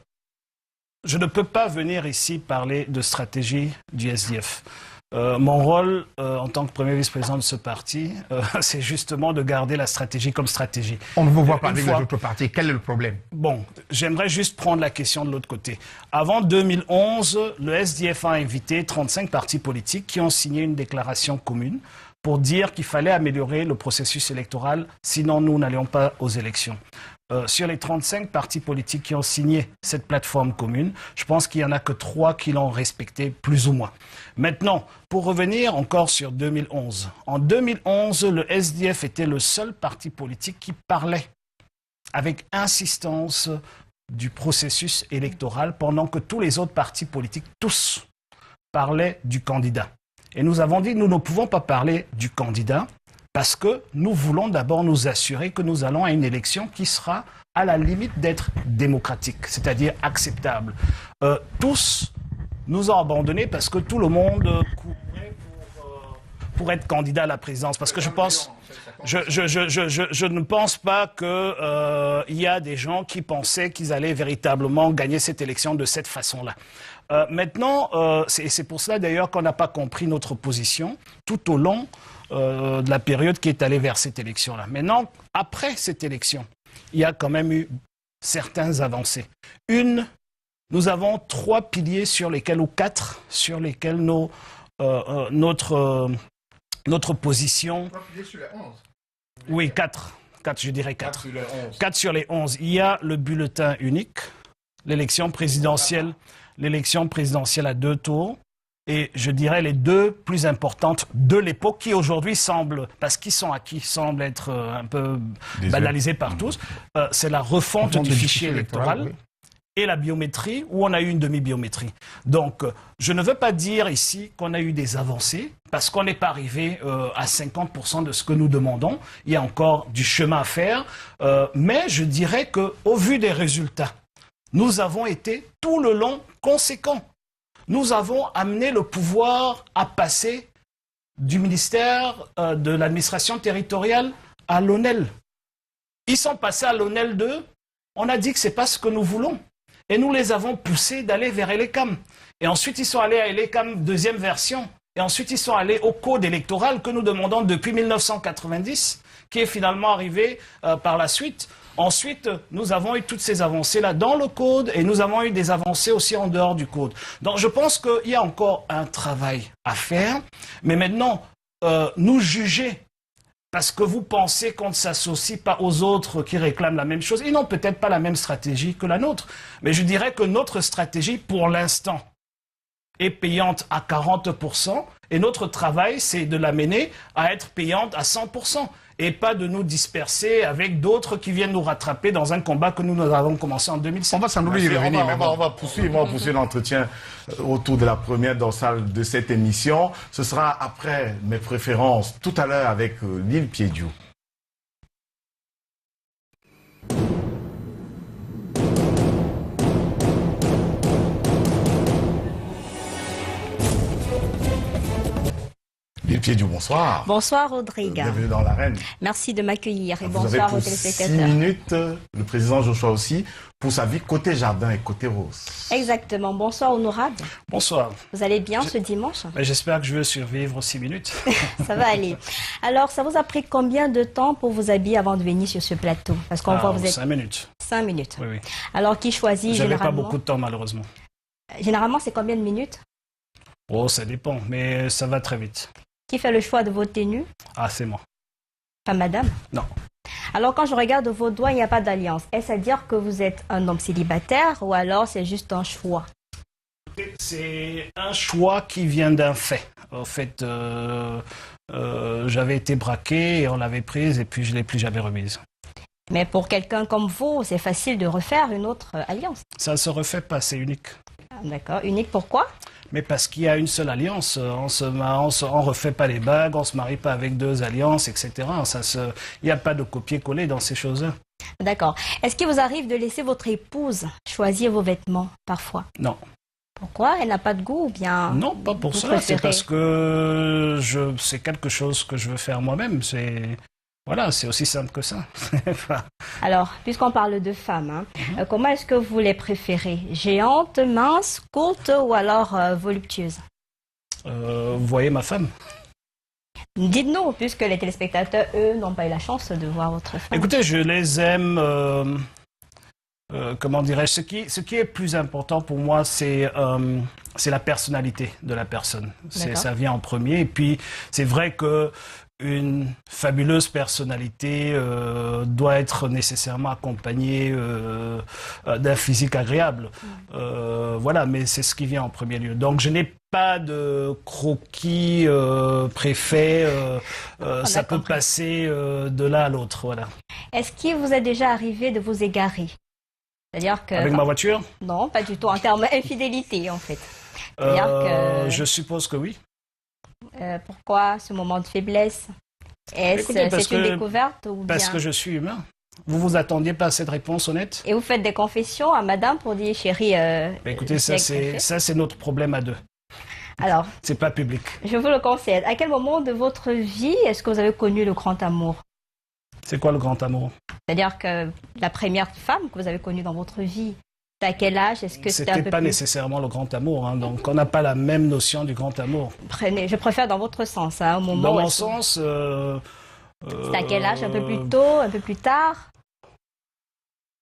je ne peux pas venir ici parler de stratégie du SDF. Mon rôle en tant que premier vice-président de ce parti, c'est justement de garder la stratégie comme stratégie. On ne vous voit pas avec les autres partis. Quel est le problème? Bon, j'aimerais juste prendre la question de l'autre côté. Avant 2011, le SDF a invité 35 partis politiques qui ont signé une déclaration commune pour dire qu'il fallait améliorer le processus électoral, sinon nous n'allions pas aux élections. Sur les 35 partis politiques qui ont signé cette plateforme commune, je pense qu'il n'y en a que 3 qui l'ont respectée, plus ou moins. Maintenant, pour revenir encore sur 2011. En 2011, le SDF était le seul parti politique qui parlait avec insistance du processus électoral, pendant que tous les autres partis politiques, tous, parlaient du candidat. Et nous avons dit que nous ne pouvons pas parler du candidat parce que nous voulons d'abord nous assurer que nous allons à une élection qui sera à la limite d'être démocratique, c'est-à-dire acceptable. Tous nous ont abandonnés parce que tout le monde courait pour être candidat à la présidence. Parce que je ne pense pas qu'il y a des gens qui pensaient qu'ils allaient véritablement gagner cette élection de cette façon-là. Maintenant, c'est pour cela d'ailleurs qu'on n'a pas compris notre position tout au long de la période qui est allée vers cette élection-là. Maintenant, après cette élection, il y a quand même eu certaines avancées. Nous avons 3 piliers sur lesquels, ou 4, sur lesquels notre position... 3 piliers sur les 11. Oui, 4, je dirais 4. 4 sur les 11. 4 sur les 11. Il y a le bulletin unique, l'élection présidentielle à 2 tours, et je dirais les 2 plus importantes de l'époque qui aujourd'hui semblent, parce qu'ils sont acquis, semblent être un peu banalisés par tous, c'est la refonte du fichier électoral. Oui. Et la biométrie, où on a eu une demi-biométrie. Donc, je ne veux pas dire ici qu'on a eu des avancées, parce qu'on n'est pas arrivé à 50% de ce que nous demandons. Il y a encore du chemin à faire. Mais je dirais qu'au vu des résultats, nous avons été tout le long conséquents. Nous avons amené le pouvoir à passer du ministère de l'administration territoriale à l'ONEL. Ils sont passés à l'ONEL 2. On a dit que ce n'est pas ce que nous voulons. Et nous les avons poussés d'aller vers Elekam. Et ensuite, ils sont allés à Elekam deuxième version. Et ensuite, ils sont allés au code électoral que nous demandons depuis 1990, qui est finalement arrivé par la suite. Ensuite, nous avons eu toutes ces avancées-là dans le code et nous avons eu des avancées aussi en dehors du code. Donc, je pense qu'il y a encore un travail à faire. Mais maintenant, nous juger parce que vous pensez qu'on ne s'associe pas aux autres qui réclament la même chose. Ils n'ont peut-être pas la même stratégie que la nôtre. Mais je dirais que notre stratégie, pour l'instant, est payante à 40%. Et notre travail, c'est de l'amener à être payante à 100%. et pas de nous disperser avec d'autres qui viennent nous rattraper dans un combat que nous avons commencé en 2007. On va sans doute y revenir, mais on va poursuivre l'entretien autour de la première dorsale de cette émission. Ce sera après mes préférences tout à l'heure avec l'île Piédiou. L'île Piédiou, bonsoir. Bonsoir Rodrigue. Bienvenue dans l'arène. Merci de m'accueillir et Vous bonsoir avez aux pour téléspectateurs. 6 minutes, le président Joshua aussi, pour sa vie côté jardin et côté rose. Exactement. Bonsoir honorable. Bonsoir. Vous allez bien ce dimanche? J'espère que je vais survivre 6 minutes. Ça va aller. Alors, ça vous a pris combien de temps pour vous habiller avant de venir sur ce plateau? Parce qu'on voit vous êtes 5 minutes. 5 minutes. Oui, oui. Alors, qui choisit J'avais généralement? pas beaucoup de temps malheureusement. Généralement, c'est combien de minutes? Oh, ça dépend, mais ça va très vite. Qui fait le choix de vos tenues? Ah, c'est moi. Pas madame? Non. Alors, quand je regarde vos doigts, il n'y a pas d'alliance. Est-ce à dire que vous êtes un homme célibataire ou alors c'est juste un choix? C'est un choix qui vient d'un fait. En fait, j'avais été braqué et on l'avait prise et puis je ne l'ai plus jamais remise. Mais pour quelqu'un comme vous, c'est facile de refaire une autre alliance. Ça ne se refait pas, c'est unique. D'accord. Unique pourquoi? Mais parce qu'il y a une seule alliance, on refait pas les bagues, on se marie pas avec 2 alliances, etc. Il n'y a pas de copier-coller dans ces choses-là. D'accord. Est-ce qu'il vous arrive de laisser votre épouse choisir vos vêtements parfois? Non. Pourquoi? Elle n'a pas de goût ou bien? Non, pas pour vous ça. préférez? C'est parce que c'est quelque chose que je veux faire moi-même. Voilà, c'est aussi simple que ça. Alors, puisqu'on parle de femmes, comment est-ce que vous les préférez? Géantes, minces, courtes ou alors voluptueuses? Vous voyez ma femme? Dites-nous, puisque les téléspectateurs, eux, n'ont pas eu la chance de voir votre femme. Écoutez, je les aime. Comment dirais-je? Ce qui est plus important pour moi, c'est la personnalité de la personne. Ça vient en premier. Et puis, c'est vrai que une fabuleuse personnalité doit être nécessairement accompagnée d'un physique agréable. Voilà, mais c'est ce qui vient en premier lieu. Donc, je n'ai pas de croquis préfet. Ça peut passer de l'un à l'autre. Voilà. Est-ce qu'il vous est déjà arrivé de vous égarer? C'est-à-dire que... Avec ma voiture? Non, pas du tout. En termes d'infidélité, en fait. C'est-à-dire que... Je suppose que oui. Pourquoi ce moment de faiblesse? Est-ce c'est une découverte ou Parce bien... que je suis humain. Vous vous attendiez pas à cette réponse honnête? Et vous faites des confessions à madame pour dire chérie... écoutez, ça c'est notre problème à deux. Alors, c'est pas public. Je vous le concède. À quel moment de votre vie est-ce que vous avez connu le grand amour? C'est quoi le grand amour? C'est-à-dire que la première femme que vous avez connue dans votre vie, à quel âge? Est-ce que c'était un peu pas plus... nécessairement le grand amour, hein, donc on n'a pas la même notion du grand amour. Je préfère dans votre sens, hein, au moment dans où... mon sens... c'est à quel âge? Un peu plus tôt, un peu plus tard?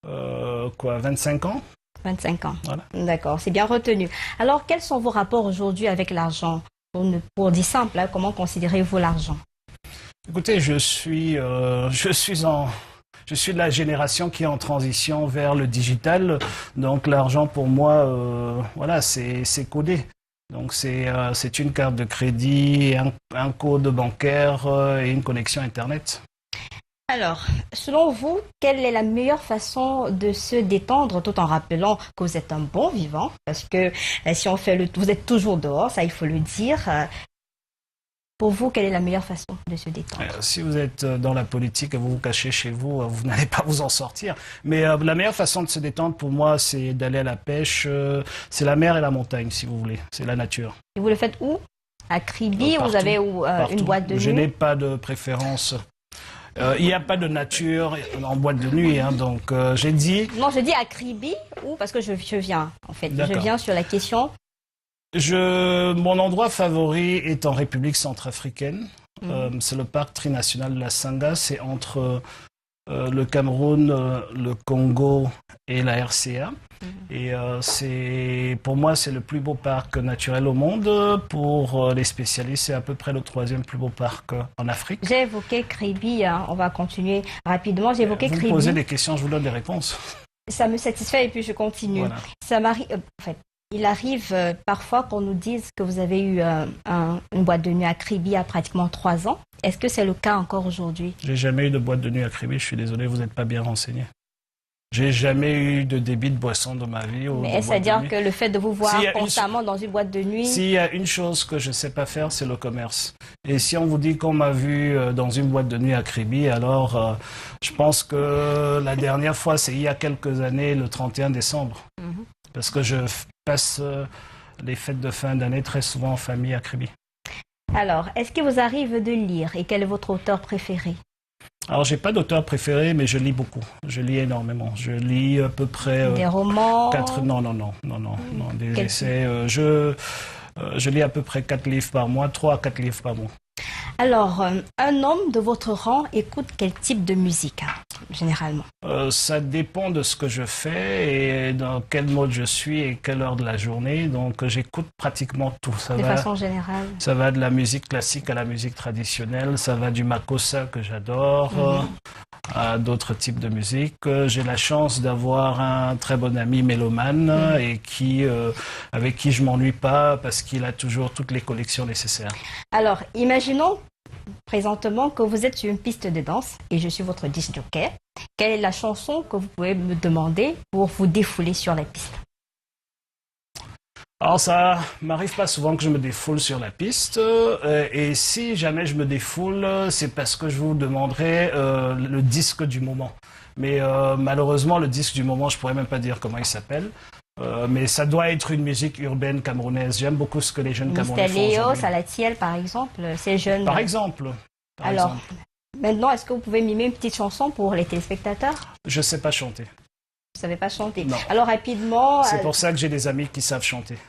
25 ans? 25 ans. Voilà. D'accord, c'est bien retenu. Alors, quels sont vos rapports aujourd'hui avec l'argent? Pour dire simple, hein, comment considérez-vous l'argent? Écoutez, je suis de la génération qui est en transition vers le digital. Donc l'argent pour moi, voilà, c'est codé. Donc c'est une carte de crédit, un code bancaire et une connexion Internet. Alors, selon vous, quelle est la meilleure façon de se détendre tout en rappelant que vous êtes un bon vivant? Parce que si on fait vous êtes toujours dehors, ça il faut le dire. Pour vous, quelle est la meilleure façon de se détendre? Si vous êtes dans la politique et vous vous cachez chez vous, vous n'allez pas vous en sortir. Mais la meilleure façon de se détendre, pour moi, c'est d'aller à la pêche. C'est la mer et la montagne, si vous voulez. C'est la nature. Et vous le faites où? À Kribi? Vous avez une boîte de nuit? Je n'ai pas de préférence. Il n'y a pas de nature en boîte de nuit, hein, donc j'ai dit... Non, je dis à Kribi, ou parce que je viens, en fait. Je viens sur la question... Mon endroit favori est en République centrafricaine. C'est le parc trinational de la Sanga. C'est entre le Cameroun, le Congo et la RCA. Et pour moi, c'est le plus beau parc naturel au monde. Pour les spécialistes, c'est à peu près le 3e plus beau parc en Afrique. J'ai évoqué Kribi, hein. On va continuer rapidement. J'ai évoqué Kribi. Vous me posez des questions, je vous donne des réponses. Ça me satisfait et puis je continue. Voilà. Ça m'arrive... en fait, il arrive parfois qu'on nous dise que vous avez eu une boîte de nuit à Kribi à pratiquement 3 ans. Est-ce que c'est le cas encore aujourd'hui? J'ai jamais eu de boîte de nuit à Kribi, je suis désolé, vous n'êtes pas bien renseigné. J'ai jamais eu de débit de boisson dans ma vie. Mais c'est-à-dire que le fait de vous voir constamment dans une boîte de nuit... S'il y a une chose que je ne sais pas faire, c'est le commerce. Et si on vous dit qu'on m'a vu dans une boîte de nuit à Kribi, alors je pense que la dernière fois, c'est il y a quelques années, le 31 décembre. Parce que je passe les fêtes de fin d'année très souvent en famille à Kribi. Alors, est-ce qu'il vous arrive de lire et quel est votre auteur préféré? Alors, j'ai pas d'auteur préféré, mais je lis beaucoup. Je lis énormément. Je lis à peu près... des romans? Non, des essais. Je lis à peu près 4 livres par mois, 3 à 4 livres par mois. Alors, un homme de votre rang écoute quel type de musique, généralement? Ça dépend de ce que je fais et dans quel mode je suis et quelle heure de la journée. Donc, j'écoute pratiquement tout. De façon générale? Ça va de la musique classique à la musique traditionnelle. Ça va du makossa que j'adore à d'autres types de musique. J'ai la chance d'avoir un très bon ami mélomane et avec qui je m'ennuie pas parce qu'il a toujours toutes les collections nécessaires. Alors, imaginons présentement que vous êtes sur une piste de danse et je suis votre disc jockey. Quelle est la chanson que vous pouvez me demander pour vous défouler sur la piste? Alors ça m'arrive pas souvent que je me défoule sur la piste et si jamais je me défoule, c'est parce que je vous demanderai le disque du moment. Mais malheureusement, le disque du moment, je pourrais même pas dire comment il s'appelle. Mais ça doit être une musique urbaine camerounaise. J'aime beaucoup ce que les jeunes Camerounais font. Léo, Salatiel, par exemple, ces jeunes... Par exemple. Alors, maintenant, est-ce que vous pouvez mimer une petite chanson pour les téléspectateurs? Je sais pas chanter. Vous savez pas chanter? Non. Alors, rapidement... C'est pour ça que j'ai des amis qui savent chanter.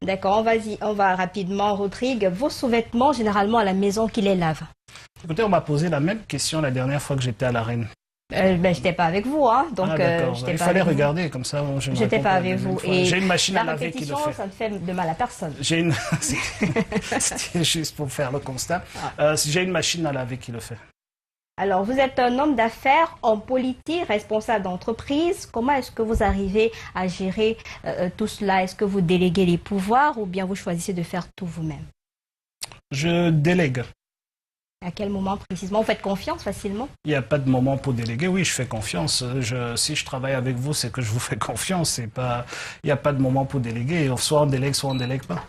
D'accord, on va rapidement. Rodrigue, vos sous-vêtements, généralement à la maison, qui les lave? Écoutez, on m'a posé la même question la dernière fois que j'étais à la Reine. J'étais pas avec vous, hein, donc il fallait regarder comme ça. J'étais pas avec vous. Et j'ai une machine à laver qui le fait. Ça ne fait de mal à personne. C'était juste pour faire le constat. J'ai une machine à laver qui le fait. Alors, vous êtes un homme d'affaires, en politique, responsable d'entreprise. Comment est-ce que vous arrivez à gérer tout cela? Est-ce que vous déléguez les pouvoirs ou bien vous choisissez de faire tout vous-même? Je délègue. À quel moment précisément? Vous faites confiance facilement? Il n'y a pas de moment pour déléguer. Oui, je fais confiance. Si je travaille avec vous, c'est que je vous fais confiance. Il n'y a pas de moment pour déléguer. Soit on délègue pas.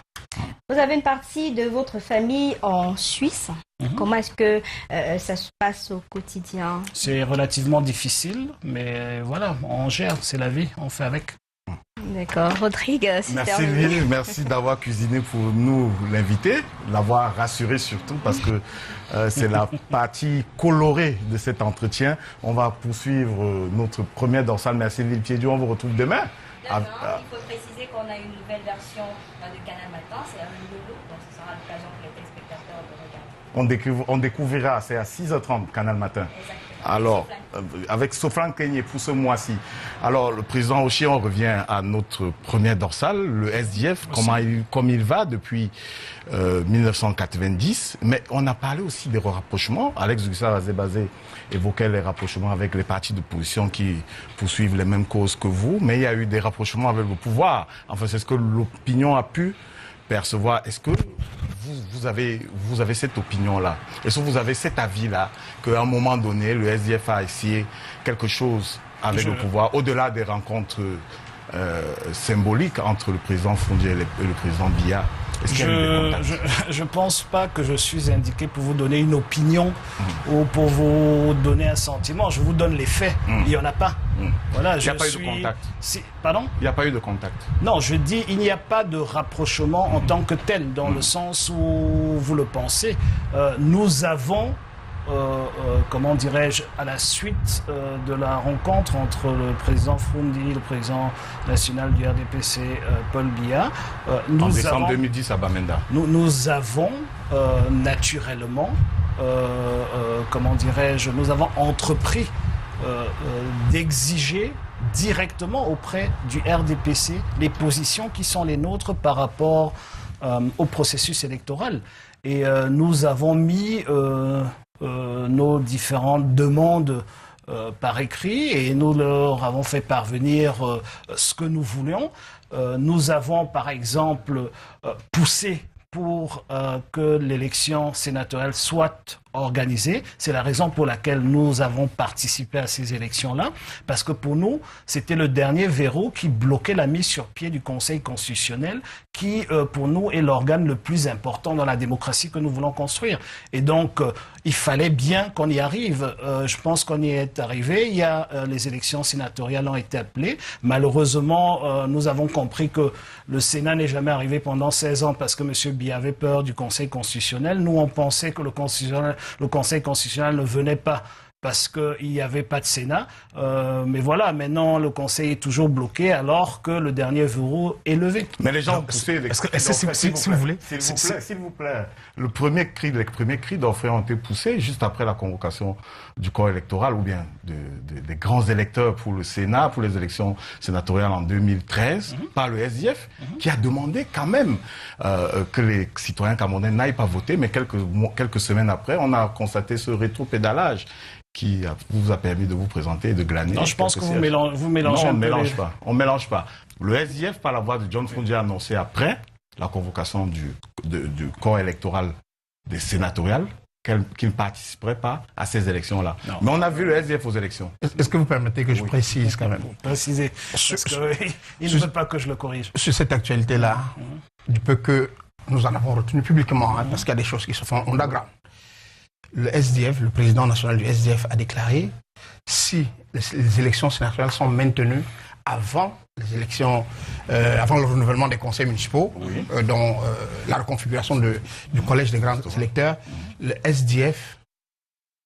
Vous avez une partie de votre famille en Suisse. Comment est-ce que ça se passe au quotidien? C'est relativement difficile, mais voilà, on gère, c'est la vie, on fait avec. D'accord. Rodrigue, merci Lille, merci d'avoir cuisiné pour nous l'inviter, l'avoir rassuré surtout parce que c'est la partie colorée de cet entretien. On va poursuivre notre première dorsale. Merci Lille Piédieu, on vous retrouve demain. Il faut préciser qu'on a une nouvelle version de Canal Matin, c'est un logo, donc ce sera l'occasion pour les téléspectateurs de regarder. On découvrira, c'est à 6h30 Canal Matin. Exactement. Alors, avec Sofran Kenyé pour ce mois-ci. Alors, le président Oshie, on revient à notre première dorsale, le SDF, comme il va depuis 1990. Mais on a parlé aussi des rapprochements. Alex Guissard-Azebazé évoquait les rapprochements avec les partis d'opposition qui poursuivent les mêmes causes que vous. Mais il y a eu des rapprochements avec le pouvoir. Enfin, c'est ce que l'opinion a pu percevoir. Est-ce que vous avez cette opinion-là? Est-ce que vous avez cet avis-là qu'à un moment donné, le SDF a essayé quelque chose avec le pouvoir, au-delà des rencontres symboliques entre le président Fondier et le président Biya? Je ne pense pas que je suis indiqué pour vous donner une opinion ou pour vous donner un sentiment. Je vous donne les faits. Il n'y en a pas. Voilà, il n'y a pas eu de contact. Pardon? Il n'y a pas eu de contact. Non, je dis il n'y a pas de rapprochement en tant que tel, dans le sens où vous le pensez. Nous avons... comment dirais-je, à la suite de la rencontre entre le président Froundi, le président national du RDPC, Paul Biya, en décembre 2010 à Bamenda. Nous avons naturellement, comment dirais-je, nous avons entrepris d'exiger directement auprès du RDPC les positions qui sont les nôtres par rapport au processus électoral. Et nous avons mis nos différentes demandes par écrit et nous leur avons fait parvenir ce que nous voulions. Nous avons par exemple poussé pour que l'élection sénatoriale soit organisée. C'est la raison pour laquelle nous avons participé à ces élections-là, parce que pour nous, c'était le dernier verrou qui bloquait la mise sur pied du Conseil constitutionnel, qui, pour nous, est l'organe le plus important dans la démocratie que nous voulons construire. Et donc, il fallait bien qu'on y arrive. Je pense qu'on y est arrivé. Il y a les élections sénatoriales ont été appelées. Malheureusement, nous avons compris que le Sénat n'est jamais arrivé pendant 16 ans parce que M. Biya avait peur du Conseil constitutionnel. Nous, on pensait que le Conseil constitutionnel ne venait pas parce qu'il n'y avait pas de Sénat. Mais voilà, maintenant, le Conseil est toujours bloqué alors que le dernier verrou est levé. Mais les gens ont poussé... S'il vous plaît, s'il vous plaît, les premiers cris d'orfraie ont été poussés juste après la convocation du corps électoral ou bien des grands électeurs pour le Sénat, pour les élections sénatoriales en 2013, par le SDF, qui a demandé quand même que les citoyens camerounais n'aillent pas voter. Mais quelques semaines après, on a constaté ce rétropédalage qui vous a permis de vous présenter et de glaner. Non, je pense que vous mélangez non, un peu on ne mélange pas. Le SDF, par la voix de John Fundi, a annoncé après la convocation du corps électoral des sénatoriales qu'il ne participerait pas à ces élections-là. Mais on a vu le SDF aux élections. Est-ce que vous permettez que je précise quand même? Préciser, parce qu'il ne veut pas que je le corrige. Sur cette actualité-là, du peu que nous en avons retenu publiquement, parce qu'il y a des choses qui se font underground. Le SDF, le président national du SDF a déclaré si les élections sénatoriales sont maintenues avant les élections, avant le renouvellement des conseils municipaux, dont la reconfiguration du collège des grands électeurs, le SDF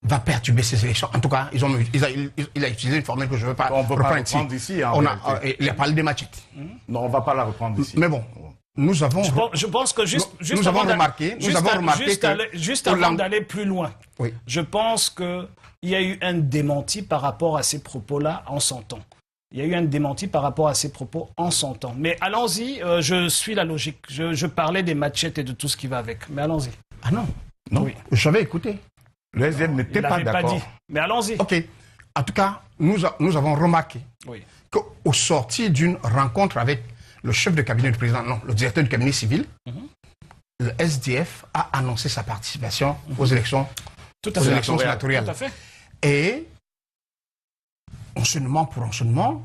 va perturber ces élections. En tout cas, il a utilisé une formule que je ne veux pas reprendre ici. Il a parlé des machettes. Non, on ne va pas la reprendre ici. Mais bon. Nous avons, je pense que nous avons remarqué juste avant d'aller plus loin, je pense qu'il y a eu un démenti par rapport à ces propos-là en son temps. Il y a eu un démenti par rapport à ces propos en son temps. Mais allons-y, je suis la logique. Je parlais des machettes et de tout ce qui va avec. Mais allons-y. Ah non, oui. J'avais écouté. Le SDF n'était pas d'accord. Mais allons-y. Ok. En tout cas, nous avons remarqué qu'au sorti d'une rencontre avec le chef de cabinet du président, non, le directeur du cabinet civil, le SDF a annoncé sa participation aux élections, sénatoriales. Tout à fait. Et, enchaînement pour enchaînement,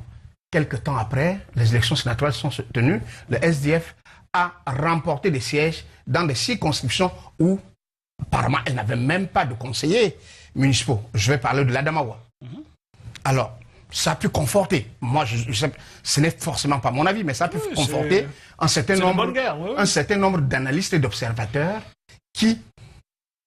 quelques temps après, les élections sénatoriales sont tenues, le SDF a remporté des sièges dans des circonscriptions où, apparemment, elle n'avait même pas de conseillers municipaux. Je vais parler de l'Adamawa. Alors, ça a pu conforter, moi ce n'est forcément pas mon avis, mais ça a pu conforter un certain nombre d'analystes et d'observateurs qui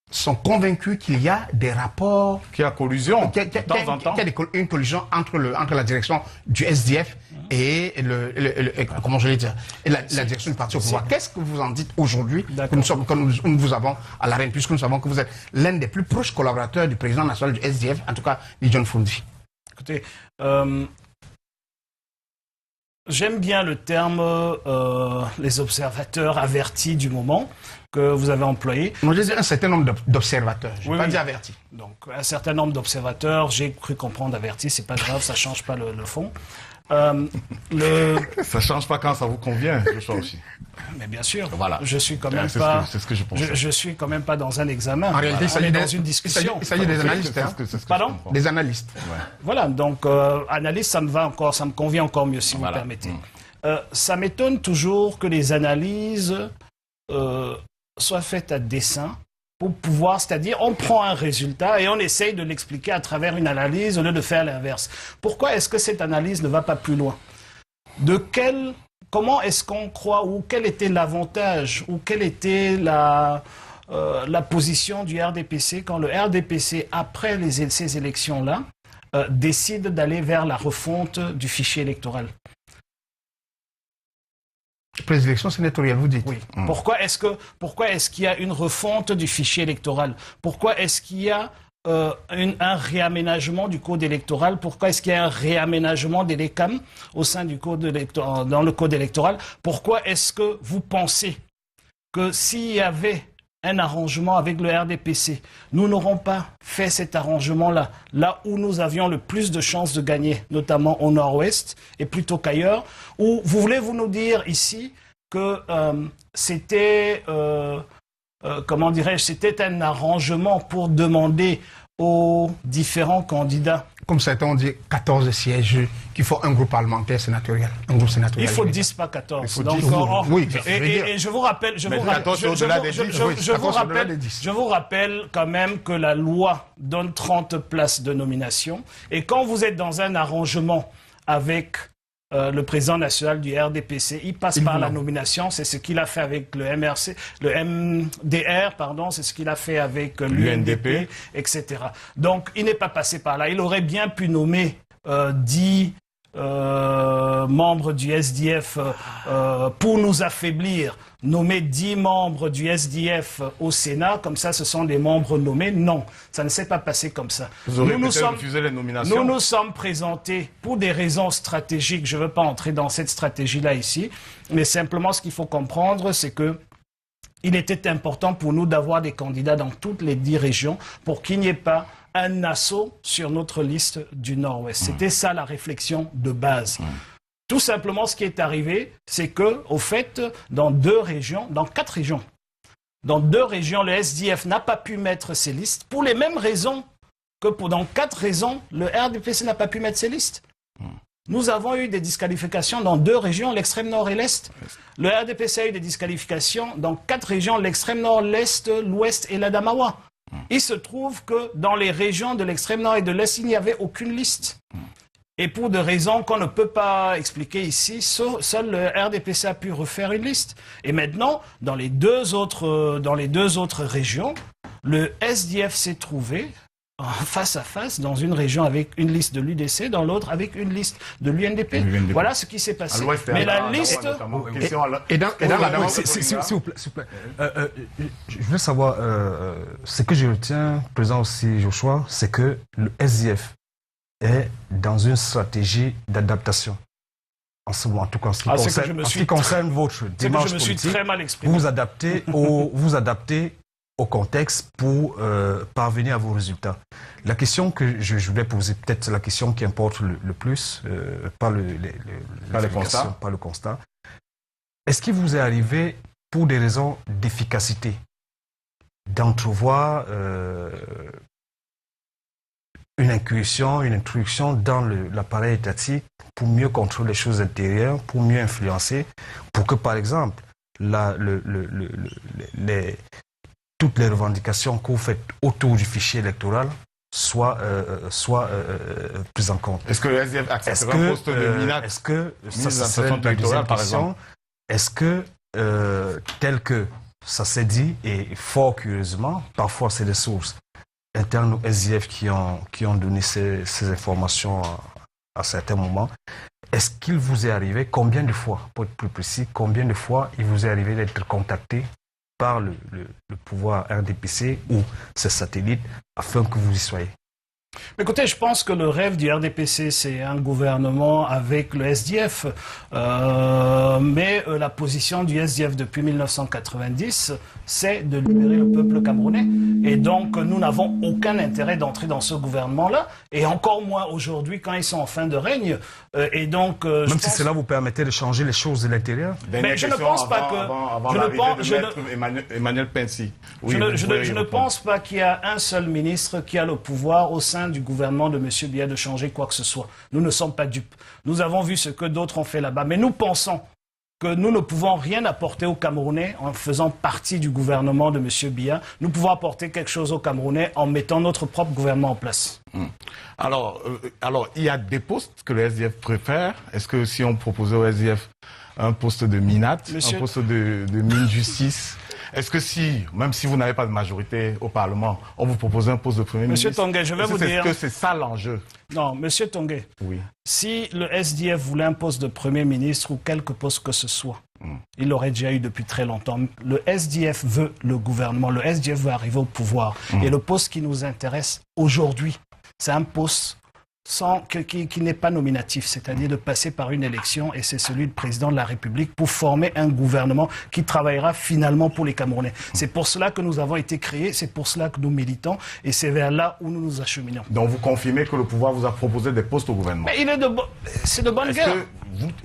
sont convaincus qu'il y a des rapports... Qu'il y a collusion, de temps en temps. Qu'il y a une collusion entre la direction du SDF et comment je vais dire, et la direction du parti au pouvoir. Qu'est-ce que vous en dites aujourd'hui que nous vous avons à la reine, puisque nous savons que vous êtes l'un des plus proches collaborateurs du président national du SDF, en tout cas, John Fundi? Écoutez, j'aime bien le terme les observateurs avertis du moment que vous avez employé. Moi, je dis un certain nombre d'observateurs, je n'ai pas dit avertis. Donc, un certain nombre d'observateurs, j'ai cru comprendre avertis, c'est pas grave, ça ne change pas le fond. Ça ne change pas quand ça vous convient, je crois aussi. Mais bien sûr, voilà. Je suis quand même pas. C'est ce que je pense. Je suis quand même pas dans un examen. En réalité, on est dans une discussion. Il s'agit des analystes. Pardon ? Des analystes. Ouais. Voilà, donc analyste, ça me convient encore mieux si vous me permettez. Ça m'étonne toujours que les analyses soient faites à dessein pour pouvoir, c'est-à-dire on prend un résultat et on essaye de l'expliquer à travers une analyse au lieu de faire l'inverse. Pourquoi est-ce que cette analyse ne va pas plus loin ? Comment est-ce qu'on croit, ou quel était l'avantage, ou quelle était la position du RDPC quand le RDPC, après ces élections-là, décide d'aller vers la refonte du fichier électoral ? Pour les élections sénatoriales, vous dites. Oui. Pourquoi est-ce qu'il y a une refonte du fichier électoral ? Pourquoi est-ce qu'il y a un réaménagement du code électoral? Pourquoi est-ce qu'il y a un réaménagement des LECAM au sein du dans le code électoral? Pourquoi est-ce que vous pensez que s'il y avait un arrangement avec le RDPC. Nous n'aurons pas fait cet arrangement-là, là où nous avions le plus de chances de gagner, notamment au nord-ouest, et plutôt qu'ailleurs, où voulez-vous nous dire ici que c'était, comment dirais-je, c'était un arrangement pour demander aux différents candidats. Comme certains ont dit, 14 sièges qui font un groupe parlementaire sénatorial. Un groupe sénatorial. Il faut 10, pas 14. Il faut Donc, 10. Oui, et je vous rappelle, je vous rappelle quand même que la loi donne 30 places de nomination. Et quand vous êtes dans un arrangement avec le président national du RDPC, il passe par la nomination, c'est ce qu'il a fait avec le MDR, c'est ce qu'il a fait avec l'UNDP, etc. Donc, il n'est pas passé par là. Il aurait bien pu nommer 10 membres du SDF pour nous affaiblir, nommer 10 membres du SDF au Sénat, comme ça ce sont des membres nommés. Non, ça ne s'est pas passé comme ça. Vous aurez refusé les nominations. Nous nous sommes présentés pour des raisons stratégiques. Je ne veux pas entrer dans cette stratégie-là ici, mais simplement ce qu'il faut comprendre, c'est que il était important pour nous d'avoir des candidats dans toutes les 10 régions pour qu'il n'y ait pas un assaut sur notre liste du Nord-Ouest. C'était ça la réflexion de base. Tout simplement, ce qui est arrivé, c'est que, au fait, dans 4 régions, le SDF n'a pas pu mettre ses listes pour les mêmes raisons que dans 4 raisons, le RDPC n'a pas pu mettre ses listes. Nous avons eu des disqualifications dans 2 régions, l'extrême nord et l'est. Le RDPC a eu des disqualifications dans 4 régions, l'extrême nord, l'est, l'ouest et l'Adamawa. Il se trouve que dans les régions de l'extrême nord et de l'est, il n'y avait aucune liste. Et pour des raisons qu'on ne peut pas expliquer ici, seul le RDPC a pu refaire une liste. Et maintenant, dans les deux autres régions, le SDF s'est trouvé face à face dans une région avec une liste de l'UDC, dans l'autre avec une liste de l'UNDP. Voilà ce qui s'est passé. Mais la liste... S'il vous plaît. Je veux savoir, ce que je retiens, président aussi Joshua, c'est que le SDF est dans une stratégie d'adaptation. En ce moment, en tout cas, en ce qui concerne votre démarche politique, vous vous adaptez au contexte pour parvenir à vos résultats. La question que je voulais poser, peut-être la question qui importe le plus, pas le constat. Est-ce qu'il vous est arrivé, pour des raisons d'efficacité, d'entrevoir une incursion, une introduction dans l'appareil étatique pour mieux contrôler les choses intérieures, pour mieux influencer, pour que, par exemple, toutes les revendications que vous faites autour du fichier électoral soient prises en compte. Est-ce que le SDF accepterait un poste de MINAT? Est-ce que ça serait la deuxième question? Est-ce que, tel que ça s'est dit, et fort curieusement, parfois c'est des sources internes au SDF qui ont donné ces informations à certains moments, est-ce qu'il vous est arrivé, combien de fois, pour être plus précis, combien de fois il vous est arrivé d'être contacté par le pouvoir RDPC ou ses satellites afin que vous y soyez? Écoutez, je pense que le rêve du RDPC, c'est un gouvernement avec le SDF. Mais la position du SDF depuis 1990, c'est de libérer le peuple camerounais. Et donc, nous n'avons aucun intérêt d'entrer dans ce gouvernement-là. Et encore moins aujourd'hui, quand ils sont en fin de règne. Et donc, même si cela vous permettait de changer les choses de l'intérieur. Mais je ne pense pas que... Emmanuel Pensi. Oui, je ne pense pas qu'il y a un seul ministre qui a le pouvoir au sein du gouvernement de M. Biya de changer quoi que ce soit. Nous ne sommes pas dupes. Nous avons vu ce que d'autres ont fait là-bas. Mais nous pensons que nous ne pouvons rien apporter aux Camerounais en faisant partie du gouvernement de M. Biya. Nous pouvons apporter quelque chose aux Camerounais en mettant notre propre gouvernement en place. Alors, il y a des postes que le SDF préfère. Est-ce que si on proposait au SDF un poste de MINAT, un poste de mine-justice, est-ce que même si vous n'avez pas de majorité au Parlement, on vous propose un poste de Premier ministre? Monsieur Tongué, je vais vous dire... Est-ce que c'est ça l'enjeu? Non, Monsieur Tongué, oui. Si le SDF voulait un poste de Premier ministre ou quelque poste que ce soit, il l'aurait déjà eu depuis très longtemps. Le SDF veut le gouvernement, le SDF veut arriver au pouvoir. Et le poste qui nous intéresse aujourd'hui, c'est un poste qui n'est pas nominatif, c'est-à-dire de passer par une élection, et c'est celui du président de la République pour former un gouvernement qui travaillera finalement pour les Camerounais. C'est pour cela que nous avons été créés, c'est pour cela que nous militons, et c'est vers là où nous nous acheminons. Donc vous confirmez que le pouvoir vous a proposé des postes au gouvernement? Mais c'est de bonne guerre.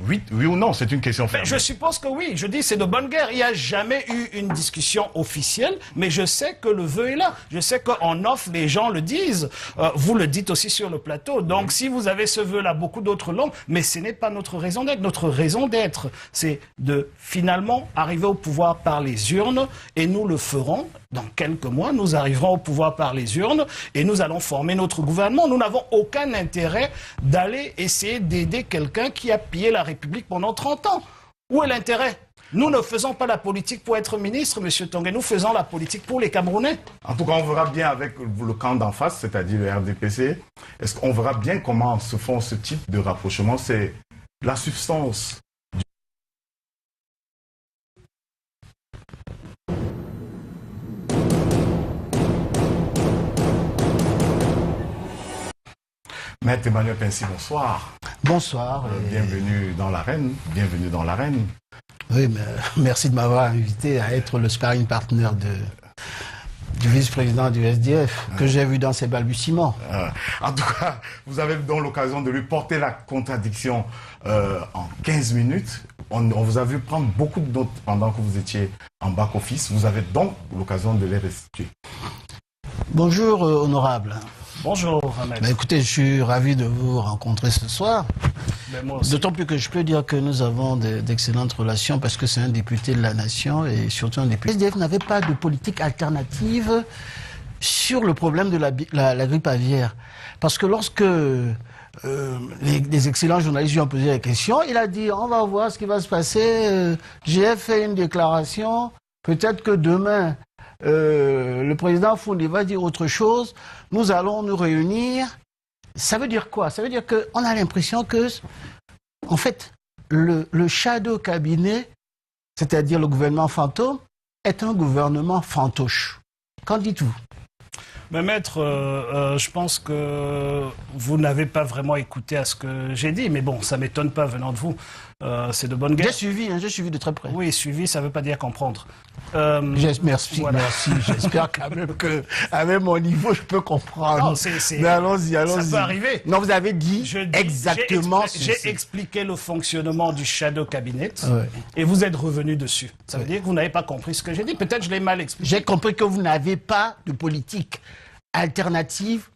Oui ou non, c'est une question fermée. Je suppose que oui, je dis c'est de bonne guerre. Il n'y a jamais eu une discussion officielle, mais je sais que le vœu est là. Je sais qu'en off, les gens le disent. Vous le dites aussi sur le plateau. Donc si vous avez ce vœu-là, beaucoup d'autres l'ont, mais ce n'est pas notre raison d'être. Notre raison d'être, c'est de finalement arriver au pouvoir par les urnes, et nous le ferons. Dans quelques mois, nous arriverons au pouvoir par les urnes et nous allons former notre gouvernement. Nous n'avons aucun intérêt d'aller essayer d'aider quelqu'un qui a pillé la République pendant 30 ans. Où est l'intérêt? Nous ne faisons pas la politique pour être ministre, M. Tongué. Nous faisons la politique pour les Camerounais. En tout cas, on verra bien avec le camp d'en face, c'est-à-dire le RDPC. Est-ce qu'on verra bien comment se font ce type de rapprochement? C'est la substance. Maître Emmanuel Pincy, bonsoir. Bonsoir. Bienvenue dans l'arène. Bienvenue dans l'arène. Oui, mais merci de m'avoir invité à être le sparring partner du vice-président du SDF, que j'ai vu dans ses balbutiements. En tout cas, vous avez donc l'occasion de lui porter la contradiction en 15 minutes. On vous a vu prendre beaucoup de notes pendant que vous étiez en back-office. Vous avez donc l'occasion de les restituer. Bonjour, honorable. Bonjour, Ahmed. Écoutez, je suis ravi de vous rencontrer ce soir. D'autant plus que je peux dire que nous avons d'excellentes relations parce que c'est un député de la nation et surtout un député. Le SDF n'avait pas de politique alternative sur le problème de la grippe aviaire. Parce que lorsque les excellents journalistes lui ont posé la question, il a dit on va voir ce qui va se passer. J'ai fait une déclaration, peut-être que demain le président Foundi va dire autre chose, nous allons nous réunir. Ça veut dire quoi? Ça veut dire qu'on a l'impression que, en fait, le shadow cabinet, c'est-à-dire le gouvernement fantôme, est un gouvernement fantoche. Qu'en dites-vous? Mais maître, je pense que vous n'avez pas vraiment écouté à ce que j'ai dit, mais bon, ça ne m'étonne pas venant de vous. C'est de bonne guerre. J'ai suivi de très près. Oui, suivi, ça ne veut pas dire comprendre. Merci, voilà. Merci. J'espère quand même qu'avec mon niveau, je peux comprendre. Non, mais allons-y. Ça peut arriver. Non, vous avez dit exactement J'ai expliqué le fonctionnement du shadow cabinet et vous êtes revenu dessus. Ça veut dire que vous n'avez pas compris ce que j'ai dit. Peut-être je l'ai mal expliqué. J'ai compris que vous n'avez pas de politique alternative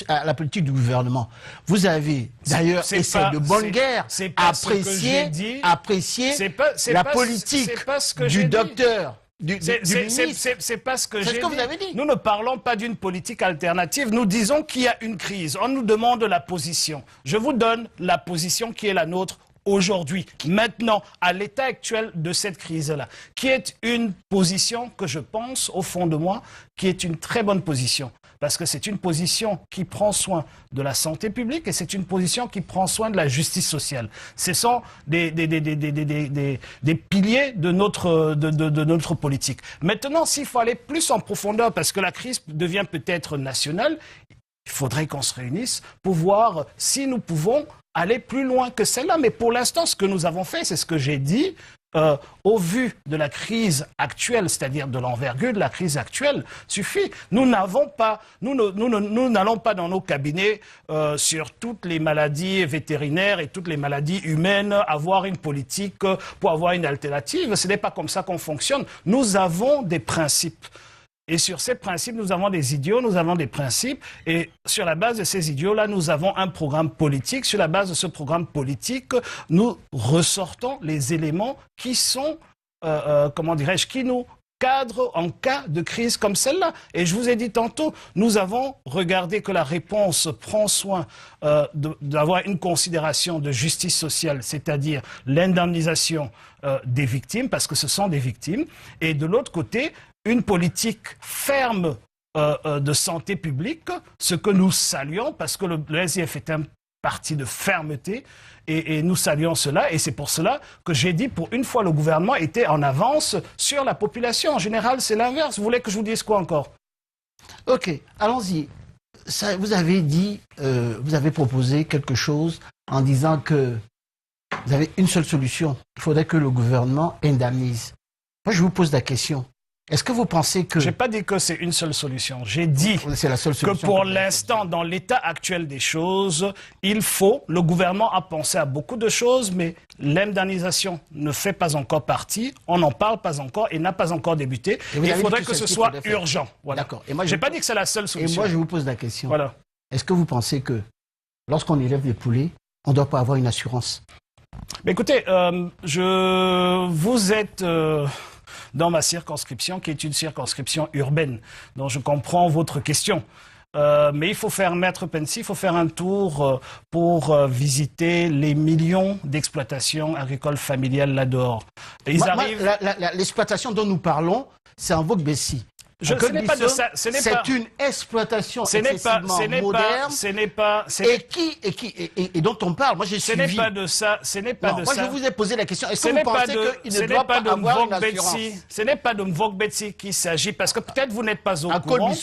à la politique du gouvernement. Vous avez d'ailleurs, et c'est de bonne guerre, apprécié la politique du docteur, du ministre. C'est pas ce que j'ai dit. Vous avez dit. Nous ne parlons pas d'une politique alternative. Nous disons qu'il y a une crise. On nous demande la position. Je vous donne la position qui est la nôtre aujourd'hui, maintenant, à l'état actuel de cette crise-là, qui est une position que je pense, au fond de moi, qui est une très bonne position. Parce que c'est une position qui prend soin de la santé publique et c'est une position qui prend soin de la justice sociale. Ce sont des piliers de notre politique. Maintenant, s'il faut aller plus en profondeur, parce que la crise devient peut-être nationale, il faudrait qu'on se réunisse pour voir si nous pouvons aller plus loin que celle-là. Mais pour l'instant, ce que nous avons fait, c'est ce que j'ai dit, au vu de la crise actuelle, c'est-à-dire de l'envergure de la crise actuelle, suffit. Nous n'allons pas dans nos cabinets sur toutes les maladies vétérinaires et toutes les maladies humaines avoir une politique pour avoir une alternative. Ce n'est pas comme ça qu'on fonctionne. Nous avons des principes. Et sur ces principes, nous avons des idéaux, nous avons des principes. Et sur la base de ces idéaux-là, nous avons un programme politique. Sur la base de ce programme politique, nous ressortons les éléments qui sont, qui nous cadrent en cas de crise comme celle-là. Et je vous ai dit tantôt, nous avons regardé que la réponse prend soin d'avoir une considération de justice sociale, c'est-à-dire l'indemnisation des victimes, parce que ce sont des victimes. Et de l'autre côté, une politique ferme de santé publique, ce que nous saluons, parce que le SDF est un parti de fermeté, et nous saluons cela, et c'est pour cela que j'ai dit, pour une fois, le gouvernement était en avance sur la population. En général, c'est l'inverse. Vous voulez que je vous dise quoi encore? Ok, allons-y. vous avez dit, vous avez proposé quelque chose en disant que vous avez une seule solution. Il faudrait que le gouvernement indemnise. Moi, je vous pose la question. Est-ce que vous pensez que... J'ai pas dit que c'est une seule solution. J'ai dit c'est la seule solution que pour l'instant, dans l'état actuel des choses, le gouvernement a pensé à beaucoup de choses, mais l'indemnisation ne fait pas encore partie, on n'en parle pas encore et n'a pas encore débuté. Il faudrait que ce soit urgent. Voilà. D'accord. Et moi, j'ai pas dit que c'est la seule solution. Et moi, je vous pose la question. Voilà. Est-ce que vous pensez que lorsqu'on élève des poulets, on ne doit pas avoir une assurance? Mais écoutez, vous êtes... dans ma circonscription, qui est une circonscription urbaine. Donc je comprends votre question. Mais il faut faire, Maître Pensy, il faut faire un tour pour visiter les millions d'exploitations agricoles familiales là-dehors. L'exploitation dont nous parlons, c'est en Vogbessi. Ce n'est pas de ça. C'est une exploitation excessivement moderne. Et dont on parle. Moi, j'ai suivi. Ce n'est pas de ça. Ce n'est pas de ça. Moi, je vous ai posé la question. Est-ce que vous pensez qu'il ne doit pas avoir une assurance? Ce n'est pas de Vogbetsi qu'il s'agit, parce que peut-être vous n'êtes pas au courant.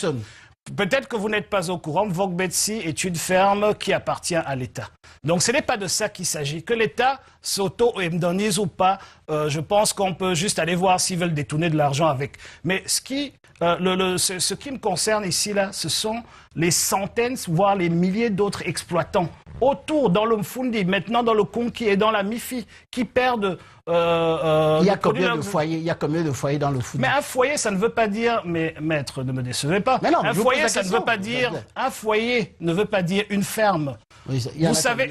Peut-être que vous n'êtes pas au courant. Vogbetsi est une ferme qui appartient à l'État. Donc ce n'est pas de ça qu'il s'agit. Que l'État s'auto-indemnise ou pas, je pense qu'on peut juste aller voir s'ils veulent détourner de l'argent avec. Mais ce qui me concerne ici, là, ce sont les centaines, voire les milliers d'autres exploitants autour, dans le Mfundi, maintenant dans le Konki et dans la Mifi, qui perdent... il y a combien de foyers dans le Mfundi? Mais un foyer, ça ne veut pas dire... Mais maître, ne me décevez pas. Mais non, un foyer, ça ne veut pas dire... Un foyer ne veut pas dire une ferme. Oui,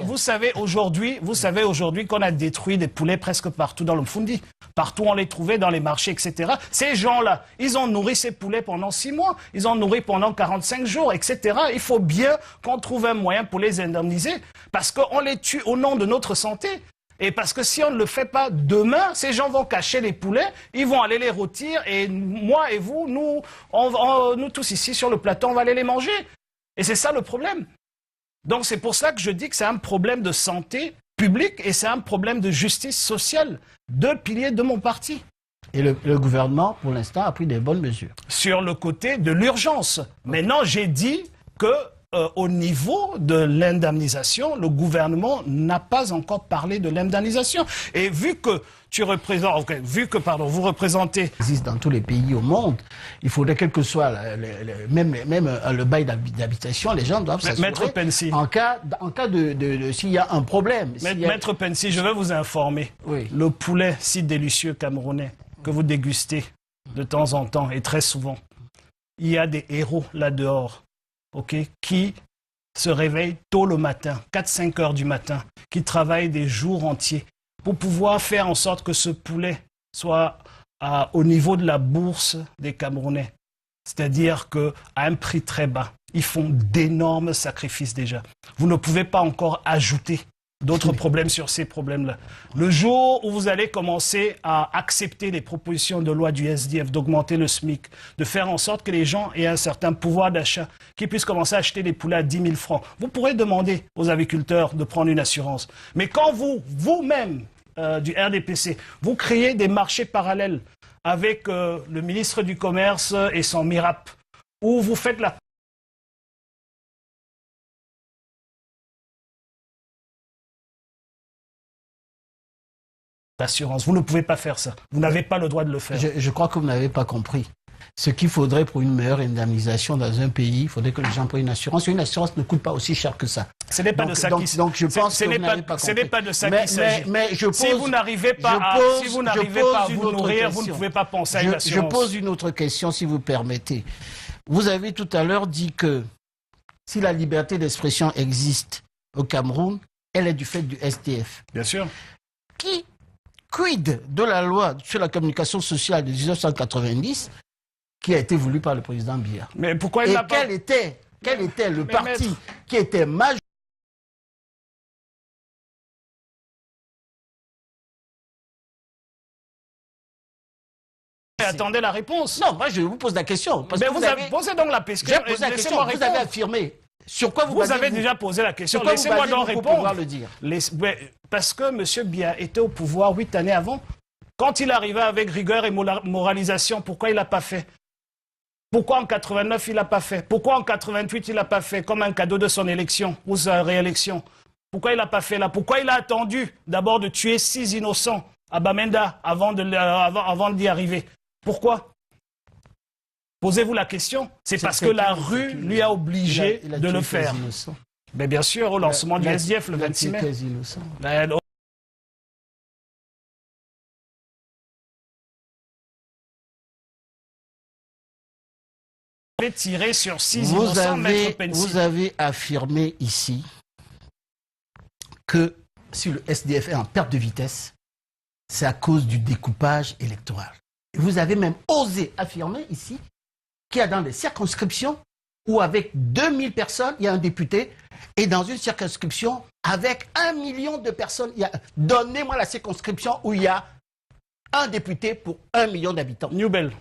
vous savez aujourd'hui qu'on a détruit des poulets presque partout dans le Mfundi. Partout on les trouvait, dans les marchés, etc. Ces gens-là, ils ont nourri ces poulets pendant 6 mois. Ils ont nourri pendant 45 jours, etc. Il faut bien qu'on trouve un moyen pour les indemniser. Parce qu'on les tue au nom de notre santé. Et parce que si on ne le fait pas demain, ces gens vont cacher les poulets, ils vont aller les rôtir, et moi et vous, nous tous ici sur le plateau, on va aller les manger. Et c'est ça le problème. Donc c'est pour ça que je dis que c'est un problème de santé publique et c'est un problème de justice sociale. 2 piliers de mon parti. Et le gouvernement, pour l'instant, a pris des bonnes mesures. Sur le côté de l'urgence. Maintenant, j'ai dit que au niveau de l'indemnisation, le gouvernement n'a pas encore parlé de l'indemnisation. Et vu que vous représentez... existe dans tous les pays au monde, il faudrait quel que soit même le bail d'habitation, les gens doivent s'assurer. Maître Pensy. En cas de s'il y a un problème. Maître Pensy, je vais vous informer. Oui. Le poulet si délicieux camerounais que vous dégustez de temps en temps et très souvent, il y a des héros là dehors. Qui se réveillent tôt le matin, 4-5 heures du matin, qui travaillent des jours entiers pour pouvoir faire en sorte que ce poulet soit au niveau de la bourse des Camerounais. C'est-à-dire qu'à un prix très bas, ils font d'énormes sacrifices déjà. Vous ne pouvez pas encore ajouter d'autres problèmes sur ces problèmes-là. Le jour où vous allez commencer à accepter les propositions de loi du SDF, d'augmenter le SMIC, de faire en sorte que les gens aient un certain pouvoir d'achat, qu'ils puissent commencer à acheter des poulets à 10 000 francs, vous pourrez demander aux agriculteurs de prendre une assurance. Mais quand vous-même, du RDPC, vous créez des marchés parallèles avec le ministre du Commerce et son MIRAP, où vous faites la... L'assurance. Vous ne pouvez pas faire ça. Vous n'avez pas le droit de le faire. Je crois que vous n'avez pas compris. Ce qu'il faudrait pour une meilleure indemnisation dans un pays, il faudrait que les gens prennent une assurance. Et une assurance ne coûte pas aussi cher que ça. Ce n'est pas de ça qu'il s'agit. Donc je pense que vous n'avez pas compris. Ce n'est pas de ça qu'il s'agit. Si vous n'arrivez pas à vous nourrir, vous ne pouvez pas penser à une assurance. Je pose une autre question, si vous permettez. Vous avez tout à l'heure dit que si la liberté d'expression existe au Cameroun, elle est du fait du SDF. Bien sûr. Quid de la loi sur la communication sociale de 1990 qui a été voulue par le président Biya? Mais pourquoi il n'a pas... Quel était le parti qui était majoritaire? Attendez la réponse. Non, moi je vous pose la question. Parce que vous avez posé donc la question. J'ai posé la question, vous avez affirmé. Sur quoi vous avez déjà posé la question. Laissez-moi donc répondre. Le dire. Parce que M. Biya était au pouvoir 8 années avant. Quand il arrivait avec rigueur et moralisation, pourquoi il n'a pas fait? Pourquoi en 89 il n'a pas fait? Pourquoi en 88 il n'a pas fait comme un cadeau de son élection ou sa réélection? Pourquoi il n'a pas fait là? Pourquoi il a attendu d'abord de tuer 6 innocents à Bamenda avant d'y arriver? Pourquoi? Posez-vous la question. C'est parce que la rue lui a obligé de le faire. Mais bien sûr, au lancement du SDF le 26 mai. Tiré sur 6 innocents, Maître Pensy. Vous avez affirmé ici que si le SDF est en perte de vitesse, c'est à cause du découpage électoral. Et vous avez même osé affirmer ici qu'il y a dans des circonscriptions où avec 2000 personnes, il y a un député, et dans une circonscription avec 1 million de personnes, donnez-moi la circonscription où il y a un député pour 1 million d'habitants. Newbel.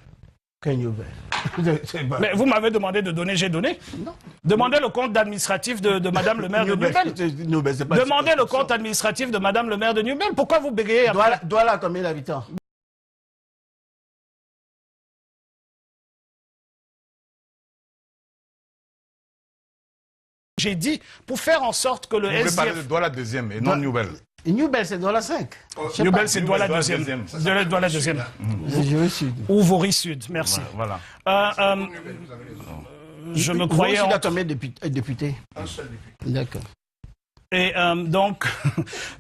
Mais vous m'avez demandé de donner, j'ai donné. Non. Demandez le compte administratif de Madame le maire de Newbel. Demandez le compte administratif de Madame le maire de Newbel. Pourquoi vous bégayez après? Douala, combien d'habitants? J'ai dit, pour faire en sorte que le SDF... Vous parlez de Douala deuxième et non Newbel. Newbel, c'est Douala 5. Newbel, c'est Douala deuxième. Douala deuxième. Sud. Ou Vori Sud, merci. Voilà. Je me croyais... Vous aussi, combien de députés? Un seul député. D'accord. Et donc,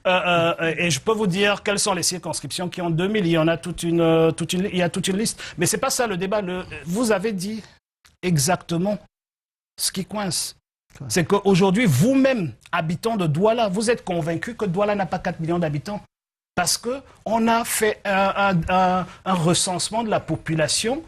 et je peux vous dire quelles sont les circonscriptions qui ont 2000. Il y en a toute une liste. Mais c'est pas ça le débat. Vous avez dit exactement ce qui coince. C'est qu'aujourd'hui, vous-même, habitants de Douala, vous êtes convaincus que Douala n'a pas 4 millions d'habitants. Parce qu'on a fait un recensement de la population.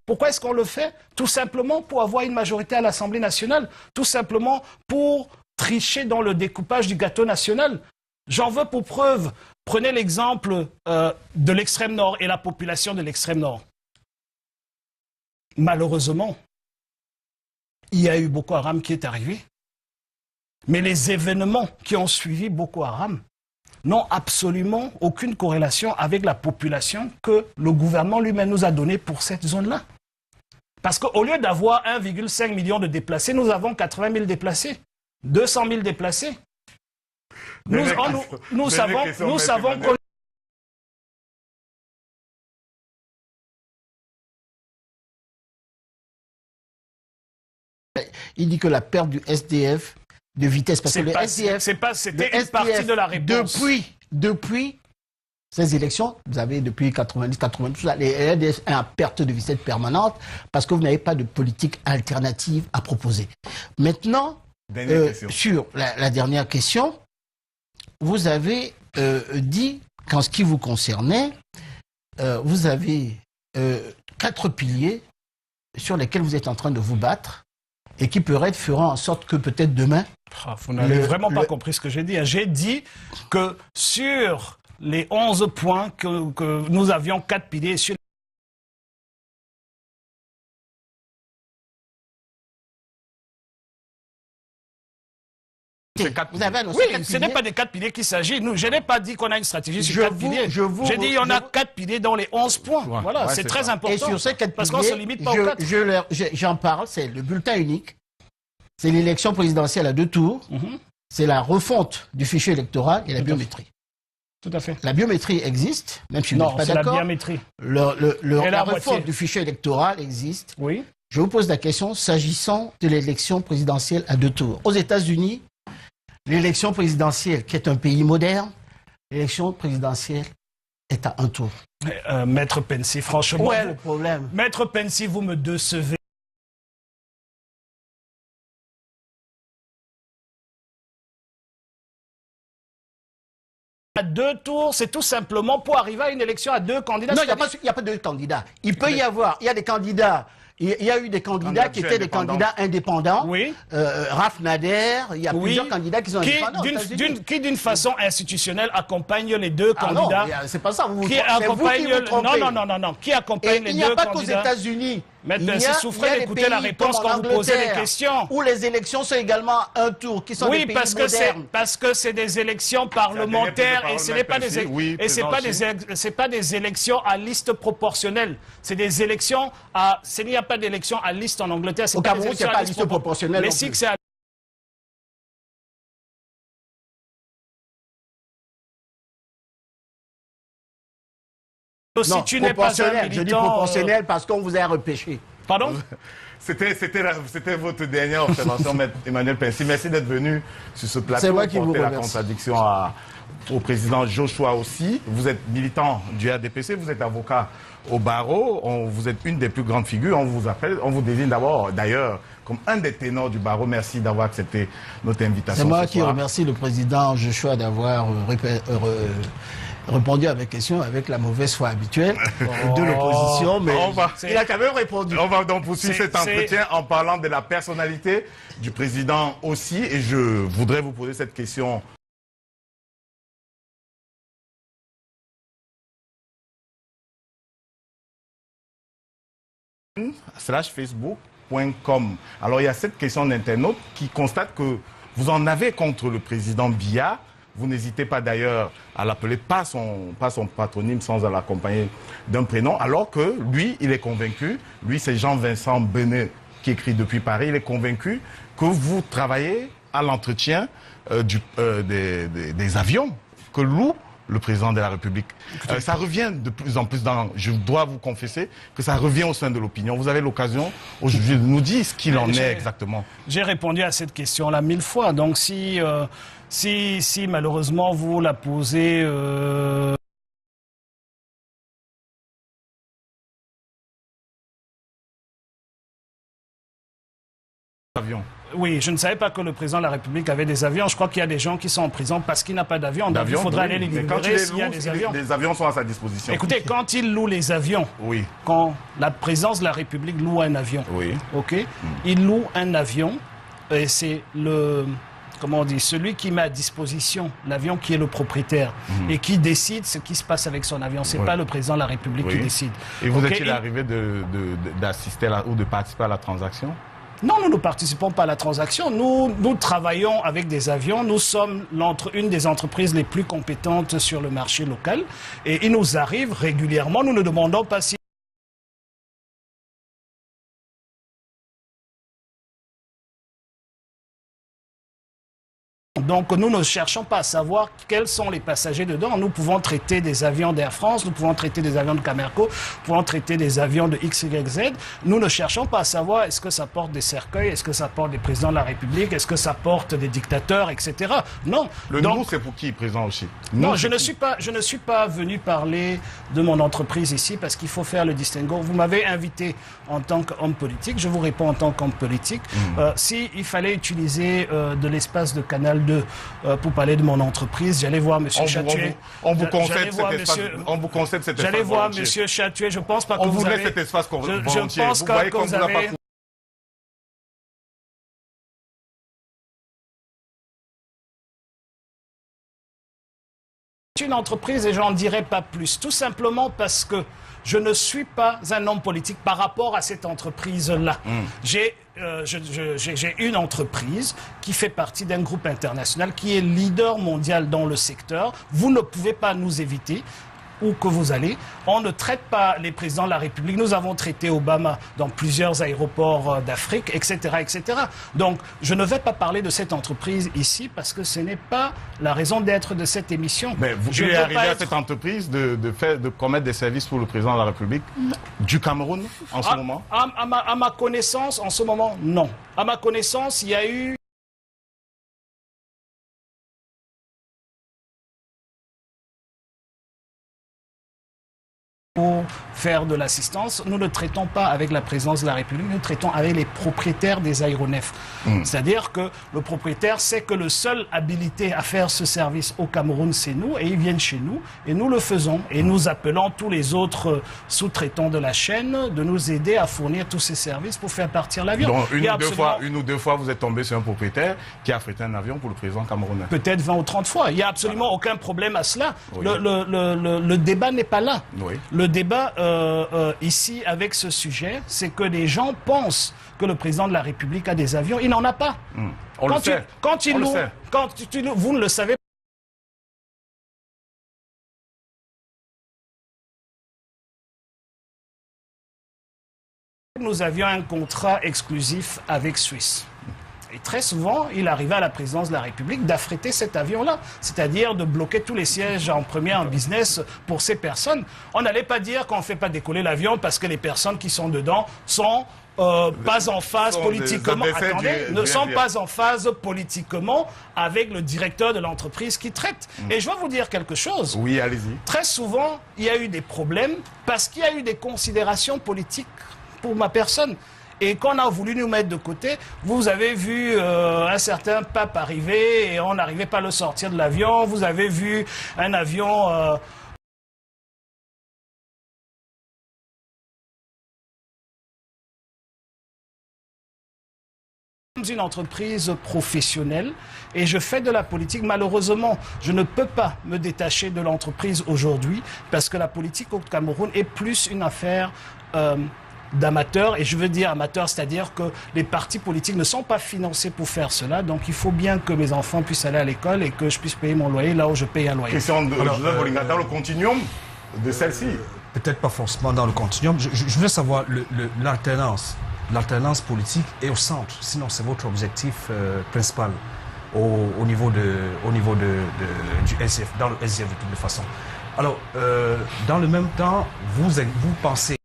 Pourquoi est-ce qu'on le fait? Tout simplement pour avoir une majorité à l'Assemblée nationale. Tout simplement pour tricher dans le découpage du gâteau national. J'en veux pour preuve. Prenez l'exemple de l'extrême nord et la population de l'extrême nord. Malheureusement, il y a eu Boko Haram qui est arrivé. Mais les événements qui ont suivi Boko Haram n'ont absolument aucune corrélation avec la population que le gouvernement lui-même nous a donnée pour cette zone-là. Parce qu'au lieu d'avoir 1,5 million de déplacés, nous avons 80 000 déplacés, 200 000 déplacés. Nous savons que... Il dit que la perte du SDF de vitesse, parce que le SDF... C'était une partie de la réponse. Depuis ces élections, vous avez depuis 90, 92, le SDF est en perte de vitesse permanente parce que vous n'avez pas de politique alternative à proposer. Maintenant, sur la dernière question, vous avez dit qu'en ce qui vous concernait, vous avez 4 piliers sur lesquels vous êtes en train de vous battre et qui feront en sorte que peut-être demain... Vous n'avez vraiment pas compris ce que j'ai dit. J'ai dit que sur les 11 points que nous avions 4 piliers sur Vous avez annoncé oui, ce n'est pas des 4 piliers qu'il s'agit. Je n'ai pas dit qu'on a une stratégie sur 4 piliers. J'ai dit qu'il y en a 4 piliers dans les 11 points. Ouais, voilà, c'est très important. Et sur ces 4 parce qu'on ne se limite pas aux 4. J'en parle, c'est le bulletin unique, c'est l'élection présidentielle à 2 tours, c'est la refonte du fichier électoral et la biométrie. Tout à fait. La biométrie existe, même si vous n'êtes pas d'accord. Non, c'est la biométrie. La refonte du fichier électoral existe. Oui. Je vous pose la question s'agissant de l'élection présidentielle à 2 tours. Aux États-Unis, l'élection présidentielle, qui est un pays moderne, l'élection présidentielle est à 1 tour. Maître Pensy, franchement... Où est le problème? Maître Pensy, vous me décevez. À 2 tours, c'est tout simplement pour arriver à une élection à 2 candidats. Non, il n'y a pas 2 candidats. Il peut y avoir, il y a des candidats... Il y a eu des candidats qui étaient des candidats indépendants. Oui. Raf Nader, il y a plusieurs candidats qui sont indépendants. Qui d'une façon institutionnelle accompagne les 2 candidats. Non, c'est pas ça. Non. Qui accompagne les 2 candidats. Il n'y a pas qu'aux États-Unis Maître Il y a souffrait des d'écouter la pays réponse comme en quand vous posez des Angleterre, questions. où les élections sont également un tour, qui sont des pays modernes. parce que c'est des élections parlementaires et ce n'est pas des pas des élections à liste proportionnelle. C'est des élections à s'il n'y a pas d'élection à liste en Angleterre, c'est Au pas des Cameroun, il n'y élections a pas de liste proportionnelle. Mais si que c'est à... Si tu n'es pas un militant, je dis proportionnel parce qu'on vous a repêché. Pardon? C'était votre dernière observation, Maître Emmanuel Pincy. Merci d'être venu sur ce plateau. C'est moi qui vous porter la remercie. contradiction au président Joshua aussi. Vous êtes militant du RDPC, vous êtes avocat au barreau, vous êtes une des plus grandes figures. On vous appelle, on vous désigne d'abord, d'ailleurs, comme un des ténors du barreau. Merci d'avoir accepté notre invitation. C'est moi ce qui soir. remercie le président Joshua d'avoir répondu à mes questions avec la mauvaise foi habituelle de l'opposition, mais il a quand même répondu. On va donc poursuivre cet entretien en parlant de la personnalité du président aussi. Et je voudrais vous poser cette question. /facebook.com. Alors il y a cette question d'internaute qui constate que vous en avez contre le président Biya. Vous n'hésitez pas d'ailleurs à l'appeler pas son patronyme sans l'accompagner d'un prénom, alors que lui, il est convaincu, lui c'est Jean-Vincent Benet qui écrit depuis Paris, il est convaincu que vous travaillez à l'entretien des avions que loue le président de la République. Ça revient de plus en plus je dois vous confesser que ça revient au sein de l'opinion. Vous avez l'occasion aujourd'hui de nous dire ce qu'il en est exactement. J'ai répondu à cette question-là 1000 fois. Donc si malheureusement vous la posez... Avion. Oui, je ne savais pas que le président de la République avait des avions. Je crois qu'il y a des gens qui sont en prison parce qu'il n'a pas d'avion. Donc il faudra aller les libérer s'il y a des avions. Les avions sont à sa disposition. Écoutez, quand il loue les avions, oui. Quand la présidence de la République loue un avion, oui. Ok, il loue un avion et c'est comment on dit, celui qui met à disposition l'avion qui est le propriétaire et qui décide ce qui se passe avec son avion. C'est pas le président de la République qui décide. Et vous est-il arrivé d'assister ou de participer à la transaction? Non, nous ne participons pas à la transaction. Nous travaillons avec des avions. Nous sommes une des entreprises les plus compétentes sur le marché local. Et il nous arrive régulièrement, nous ne demandons pas si... Donc nous ne cherchons pas à savoir quels sont les passagers dedans. Nous pouvons traiter des avions d'Air France, nous pouvons traiter des avions de Camerco, nous pouvons traiter des avions de XYZ. Nous ne cherchons pas à savoir est-ce que ça porte des cercueils, est-ce que ça porte des présidents de la République, est-ce que ça porte des dictateurs, etc. Non. Nous, c'est pour qui, président aussi? Non, je ne suis pas venu parler de mon entreprise ici parce qu'il faut faire le distinguo. Vous m'avez invité en tant qu'homme politique, je vous réponds en tant qu'homme politique. S'il fallait utiliser de l'espace de Canal 2 pour parler de mon entreprise, j'allais voir M. Chatuet. On vous concède cet espace. J'allais voir M. Chatuet, je pense pas que vous avez... cet espace volontiers. Je pense que vous avez... Une entreprise et j'en dirai pas plus, tout simplement parce que je ne suis pas un homme politique par rapport à cette entreprise-là. J'ai une entreprise qui fait partie d'un groupe international qui est leader mondial dans le secteur. Vous ne pouvez pas nous éviter. Où que vous allez, on ne traite pas les présidents de la République. Nous avons traité Obama dans plusieurs aéroports d'Afrique, etc., etc. Donc, je ne vais pas parler de cette entreprise ici parce que ce n'est pas la raison d'être de cette émission. Mais vous voulez arriver à cette entreprise de commettre des services pour le président de la République du Cameroun en ce moment? À ma connaissance, en ce moment, non. À ma connaissance, il y a eu... Pour faire de l'assistance, nous ne traitons pas avec la présidence de la République, nous traitons avec les propriétaires des aéronefs. C'est-à-dire que le propriétaire sait que le seul habilité à faire ce service au Cameroun, c'est nous, et ils viennent chez nous, et nous le faisons. Et nous appelons tous les autres sous-traitants de la chaîne de nous aider à fournir tous ces services pour faire partir l'avion. Donc une ou deux fois, vous êtes tombé sur un propriétaire qui a affrété un avion pour le président camerounais. Peut-être 20 ou 30 fois. Il n'y a absolument aucun problème à cela. Oui. Le débat n'est pas là. Oui. Le débat, ici avec ce sujet, c'est que les gens pensent que le président de la République a des avions. Il n'en a pas. On le sait. Vous ne le savez pas. Nous avions un contrat exclusif avec Suisse. Et très souvent, il arrivait à la présidence de la République d'affréter cet avion-là, c'est-à-dire de bloquer tous les sièges en premier en business pour ces personnes. On n'allait pas dire qu'on ne fait pas décoller l'avion parce que les personnes qui sont dedans sont pas en phase politiquement. Attendez, ne sont pas en phase politiquement avec le directeur de l'entreprise qui traite. Et je vais vous dire quelque chose. Oui, allez-y. Très souvent, il y a eu des problèmes parce qu'il y a eu des considérations politiques pour ma personne. Et qu'on a voulu nous mettre de côté, vous avez vu un certain pape arriver et on n'arrivait pas à le sortir de l'avion. Vous avez vu un avion... une entreprise professionnelle et je fais de la politique. Malheureusement, je ne peux pas me détacher de l'entreprise aujourd'hui parce que la politique au Cameroun est plus une affaire... d'amateurs, et je veux dire amateurs, c'est-à-dire que les partis politiques ne sont pas financés pour faire cela, donc il faut bien que mes enfants puissent aller à l'école et que je puisse payer mon loyer là où je paye un loyer. Question de Joseph Olinga, dans le continuum de celle-ci. Peut-être pas forcément dans le continuum. Je veux savoir l'alternance politique est au centre, sinon c'est votre objectif principal au niveau du SDF, dans le SDF de toute façon. Alors, dans le même temps, vous pensez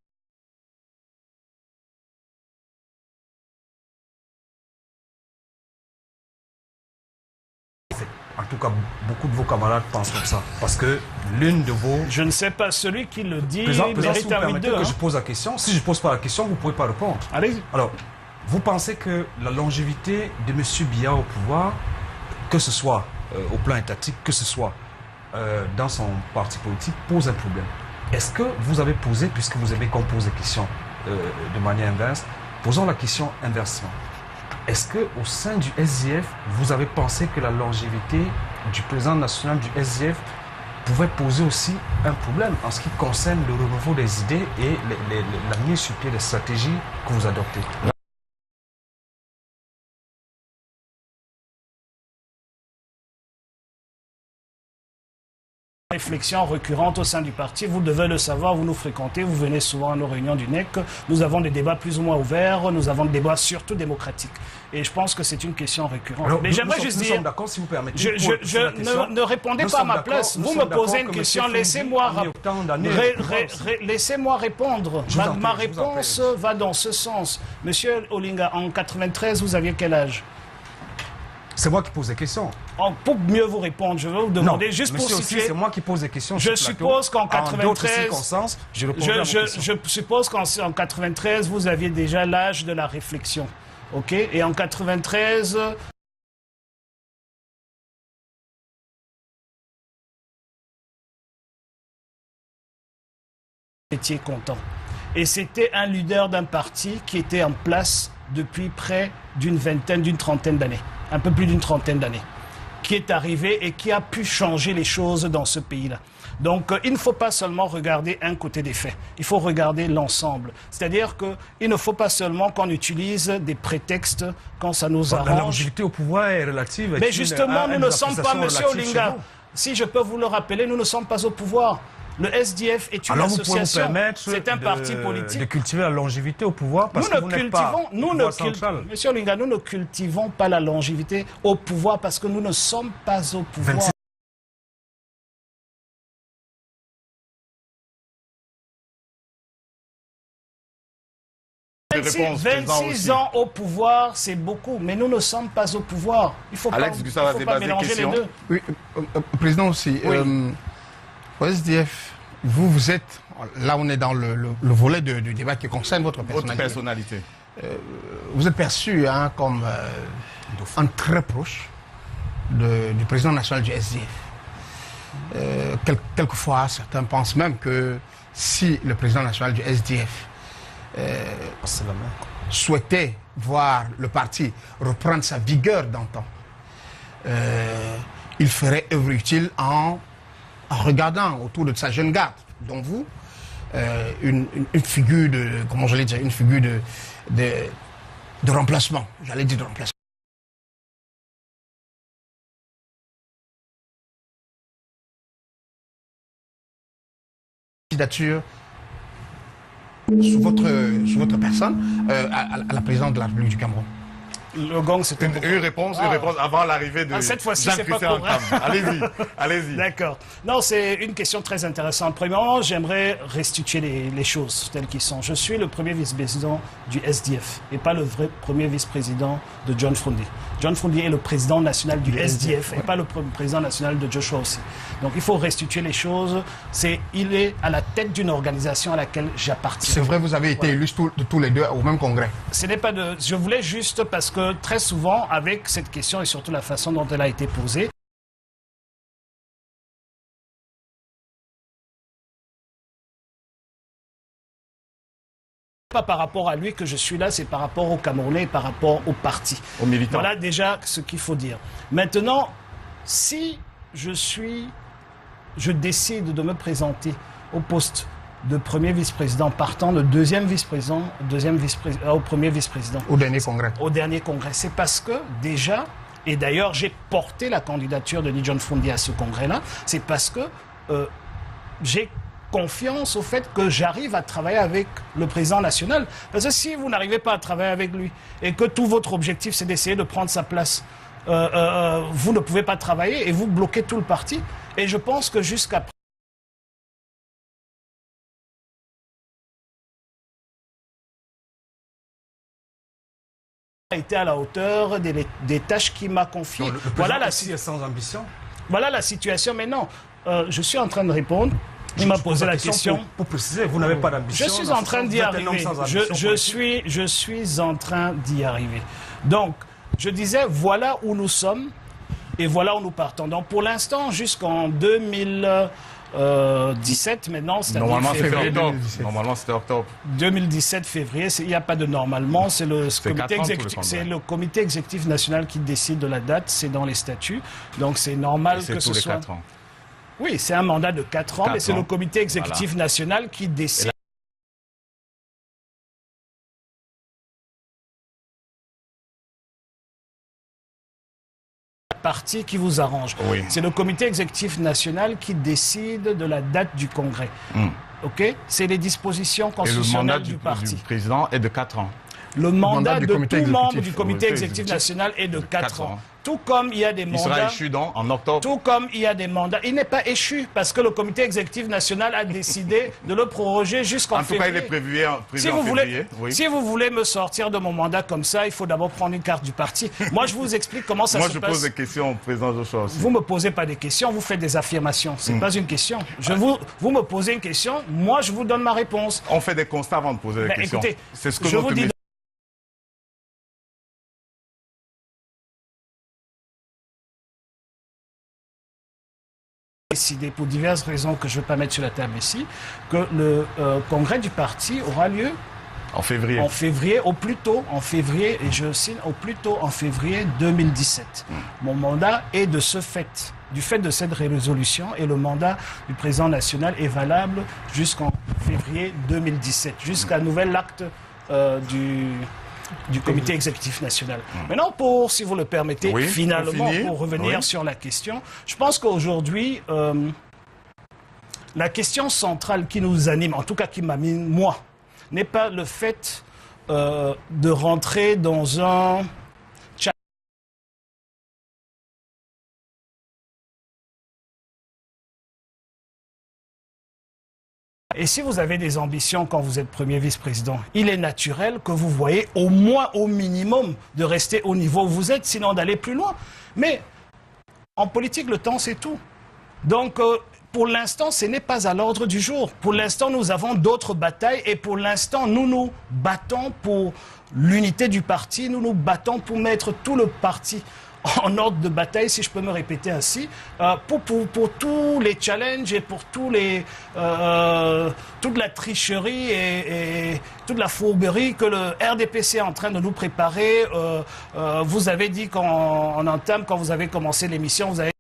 en tout cas, beaucoup de vos camarades pensent comme ça. Parce que l'une de vos... Je ne sais pas, celui qui le dit Président, mérite si vous permettez que je pose la question. Si je ne pose pas la question, vous ne pouvez pas répondre. Allez-y. Alors, vous pensez que la longévité de M. Biya au pouvoir, que ce soit au plan étatique, que ce soit dans son parti politique, pose un problème. Est-ce que vous avez posé, puisque vous avez composé la question de manière inverse, posons la question inversement. Est-ce qu'au sein du SDF, vous avez pensé que la longévité du président national du SDF pouvait poser aussi un problème en ce qui concerne le renouveau des idées et la mise sur pied des stratégies que vous adoptez? Réflexion récurrente au sein du parti, vous devez le savoir, vous nous fréquentez, vous venez souvent à nos réunions du NEC, nous avons des débats plus ou moins ouverts, nous avons des débats surtout démocratiques. Et je pense que c'est une question récurrente. Alors, mais j'aimerais juste dire, si vous permettez, ne répondez pas à ma place, vous me posez une question, laissez-moi répondre. Ma réponse va dans ce sens. Monsieur Olinga, en 93, vous aviez quel âge? C'est moi qui pose des questions. Pour mieux vous répondre, je vais vous demander juste pour situer. C'est moi qui pose des questions. Je suppose qu'en 93, je suppose qu'en 93, vous aviez déjà l'âge de la réflexion. OK? Et en 93... Vous étiez content. Et c'était un leader d'un parti qui était en place depuis près d'une trentaine d'années. Un peu plus d'une trentaine d'années, qui est arrivé et qui a pu changer les choses dans ce pays-là. Donc, il ne faut pas seulement regarder un côté des faits, il faut regarder l'ensemble. C'est-à-dire qu'il ne faut pas seulement qu'on utilise des prétextes quand ça nous arrange. La longévité au pouvoir est relative. Mais justement, nous ne sommes pas, monsieur Olinga, si je peux vous le rappeler, nous ne sommes pas au pouvoir. Le SDF est une association, c'est un parti politique. De cultiver la longévité au pouvoir parce que Monsieur Olinga, nous ne cultivons pas la longévité au pouvoir parce que nous ne sommes pas au pouvoir. 26 ans au pouvoir, c'est beaucoup, mais nous ne sommes pas au pouvoir. Il ne faut pas mélanger les deux. Oui, Président aussi. Au SDF, vous êtes, là on est dans le volet du débat qui concerne votre personnalité. Vous êtes perçu comme un très proche du président national du SDF. Quelquefois, certains pensent même que si le président national du SDF souhaitait voir le parti reprendre sa vigueur d'antan, il ferait œuvre utile en regardant autour de sa jeune garde, dont vous, une figure de, comment j'allais dire, une figure de remplacement. J'allais dire de remplacement. Candidature sous votre personne à la présidence de la République du Cameroun. Le gong, c'était une réponse avant l'arrivée de cette fois-ci, c'est pas correct. Allez-y, allez-y. D'accord. Non, c'est une question très intéressante. Premièrement, j'aimerais restituer les choses telles qu'elles sont. Je suis le premier vice-président du SDF et pas le vrai premier vice-président de John Frundi. John Frundi est le président national du SDF et pas le président national de Joshua aussi. Donc il faut restituer les choses. Il est à la tête d'une organisation à laquelle j'appartiens. C'est vrai, vous avez été élus tous les deux au même congrès. Ce n'est pas de... Je voulais juste parce que très souvent, avec cette question et surtout la façon dont elle a été posée, pas par rapport à lui que je suis là, c'est par rapport aux Camerounais et par rapport au parti. Aux militants. Voilà déjà ce qu'il faut dire. Maintenant, si je décide de me présenter au poste de premier vice-président partant le deuxième vice-président au premier vice-président. Au dernier congrès. Au dernier congrès. C'est parce que déjà, et d'ailleurs j'ai porté la candidature de John Frundi à ce congrès-là, c'est parce que j'ai confiance au fait que j'arrive à travailler avec le président national. Parce que si vous n'arrivez pas à travailler avec lui et que tout votre objectif c'est d'essayer de prendre sa place, vous ne pouvez pas travailler et vous bloquez tout le parti. Et je pense que jusqu'à a été à la hauteur des tâches qu'il m'a confiées. Voilà la situation sans ambition. Voilà la situation. Mais non, je suis en train de répondre. Il m'a posé la question. Pour préciser, vous n'avez pas d'ambition. Je suis en train d'y arriver. Je suis en train d'y arriver. Donc, je disais, voilà où nous sommes et voilà où nous partons. Donc, pour l'instant, jusqu'en 2017, maintenant, normalement, février. Normalement, c'était octobre. 2017, février, il n'y a pas de normalement. C'est le comité exécutif national qui décide de la date. C'est dans les statuts. Donc, c'est normal que ce soit... C'est tous les 4 ans. Oui, c'est un mandat de 4 ans, mais c'est le comité exécutif national qui décide. La partie qui vous arrange. Oui. C'est le comité exécutif national qui décide de la date du congrès. Ok? C'est les dispositions constitutionnelles du parti. Le mandat du président est de 4 ans. Le mandat de tout membre du comité exécutif national est de 4 ans. Tout comme il y a des mandats... Il sera échu en octobre. Tout comme il y a des mandats... Il n'est pas échu parce que le comité exécutif national a décidé de le proroger jusqu'en février. En tout cas, il est prévu en février. Si vous voulez me sortir de mon mandat comme ça, il faut d'abord prendre une carte du parti. Moi, je vous explique comment ça se passe. Moi, je pose des questions au président Joshua aussi. Vous ne me posez pas des questions, vous faites des affirmations. Ce n'est pas une question. Vous me posez une question, moi, je vous donne ma réponse. On fait des constats avant de poser des questions. Écoutez, c'est ce que je vous dis... décidé, pour diverses raisons que je ne vais pas mettre sur la table ici, que le congrès du parti aura lieu en février. En février, au plus tôt en février, et je signe au plus tôt en février 2017. Mon mandat est de ce fait, du fait de cette résolution, et le mandat du président national est valable jusqu'en février 2017, jusqu'à nouvel acte du comité exécutif national. Maintenant, si vous le permettez, finalement, pour revenir sur la question, je pense qu'aujourd'hui, la question centrale qui nous anime, en tout cas qui m'anime, moi, n'est pas le fait de rentrer dans un... Et si vous avez des ambitions quand vous êtes premier vice-président, il est naturel que vous voyez au moins, au minimum, de rester au niveau où vous êtes, sinon d'aller plus loin. Mais en politique, le temps, c'est tout. Donc, pour l'instant, ce n'est pas à l'ordre du jour. Pour l'instant, nous avons d'autres batailles et pour l'instant, nous nous battons pour l'unité du parti, nous nous battons pour mettre tout le parti en ordre de bataille, si je peux me répéter ainsi, pour tous les challenges et pour toute la tricherie et toute la fourberie que le RDPC est en train de nous préparer. Vous avez dit qu'en entame, quand vous avez commencé l'émission, vous avez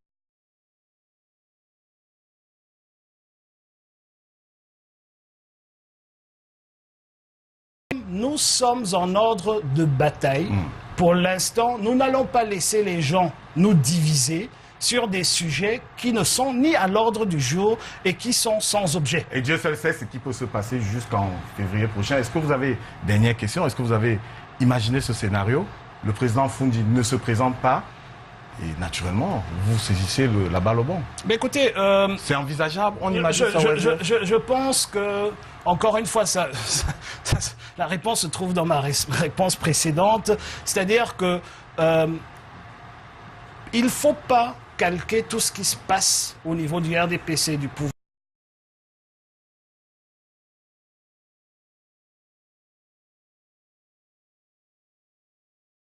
nous sommes en ordre de bataille. Pour l'instant, nous n'allons pas laisser les gens nous diviser sur des sujets qui ne sont ni à l'ordre du jour et qui sont sans objet. Et Dieu seul sait ce qui peut se passer jusqu'en février prochain. Est-ce que vous avez, dernière question, est-ce que vous avez imaginé ce scénario? Le président Fundi ne se présente pas et naturellement, vous saisissez la balle au bon. Mais écoutez, c'est envisageable, on imagine ça. Je pense que, encore une fois, la réponse se trouve dans ma réponse précédente, c'est-à-dire que il ne faut pas calquer tout ce qui se passe au niveau du RDPC, du pouvoir.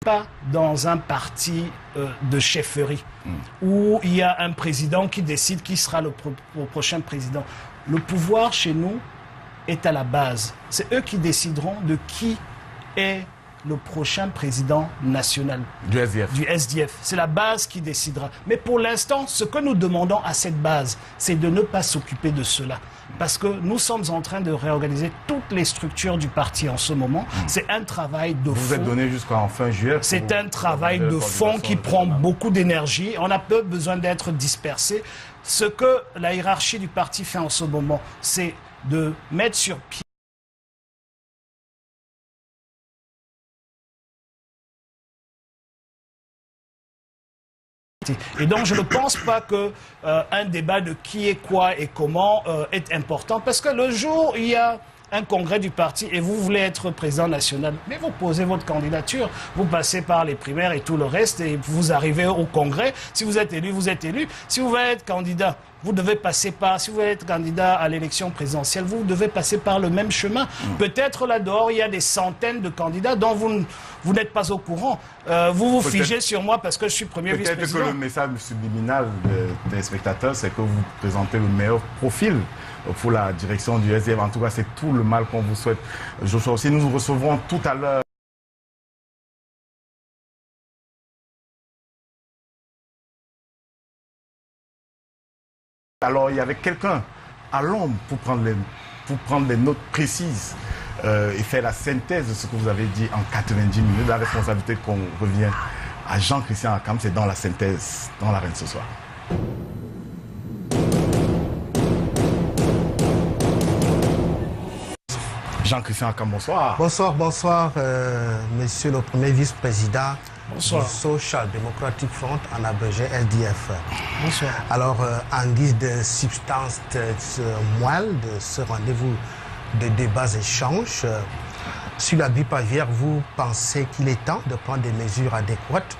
Pas dans un parti de chefferie où il y a un président qui décide qui sera le prochain président. Le pouvoir chez nous est à la base. C'est eux qui décideront de qui est le prochain président national. Du SDF. Du SDF. C'est la base qui décidera. Mais pour l'instant, ce que nous demandons à cette base, c'est de ne pas s'occuper de cela. Parce que nous sommes en train de réorganiser toutes les structures du parti en ce moment. C'est un travail de fond. Vous êtes donné jusqu'en fin juillet. C'est un travail de fond qui prend beaucoup d'énergie. On a peu besoin d'être dispersé. Ce que la hiérarchie du parti fait en ce moment, c'est de mettre sur pied et donc, je ne pense pas que un débat de qui est quoi et comment est important. Parce que le jour où il y a un congrès du parti et vous voulez être président national, mais vous posez votre candidature, vous passez par les primaires et tout le reste et vous arrivez au congrès. Si vous êtes élu, vous êtes élu. Si vous voulez être candidat, vous devez passer par, si vous voulez être candidat à l'élection présidentielle, vous devez passer par le même chemin. Peut-être là-dehors, il y a des centaines de candidats dont vous n'êtes pas au courant. Vous vous figez sur moi parce que je suis premier vice-président. Peut-être que le message subliminal des spectateurs, c'est que vous présentez le meilleur profil pour la direction du SDF. En tout cas, c'est tout le mal qu'on vous souhaite. Joshua aussi, nous recevrons tout à l'heure alors, il y avait quelqu'un à l'ombre pour prendre les notes précises et faire la synthèse de ce que vous avez dit en 90 minutes. La responsabilité qu'on revient à Jean-Christian Akam, c'est dans la synthèse, dans l'arène ce soir. Jean-Christian Akam, bonsoir. Bonsoir, monsieur le premier vice-président. Bonsoir. Du Social Democratic Front, en abrégé SDF. Bonsoir. Alors, en guise de substance moelle de ce rendez-vous de débats et échanges, sur la grippe aviaire, vous pensez qu'il est temps de prendre des mesures adéquates ?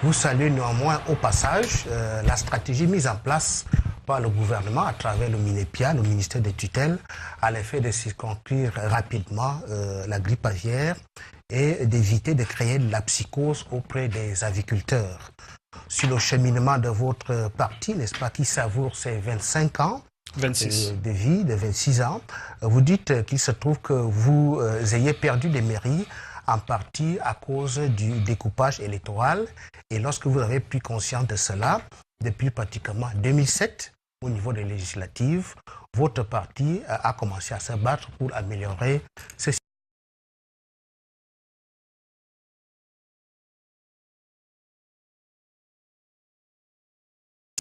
Vous saluez néanmoins au passage la stratégie mise en place par le gouvernement à travers le MINEPIA, le ministère des tutelles, à l'effet de circonscrire rapidement la grippe aviaire et d'éviter de créer de la psychose auprès des aviculteurs. Sur le cheminement de votre parti, n'est-ce pas, qui savoure ses 25 ans 26. De vie, de 26 ans, vous dites qu'il se trouve que vous ayez perdu des mairies en partie à cause du découpage électoral. Et lorsque vous avez pris conscience de cela, depuis pratiquement 2007, au niveau des législatives, votre parti a commencé à se battre pour améliorer ce système.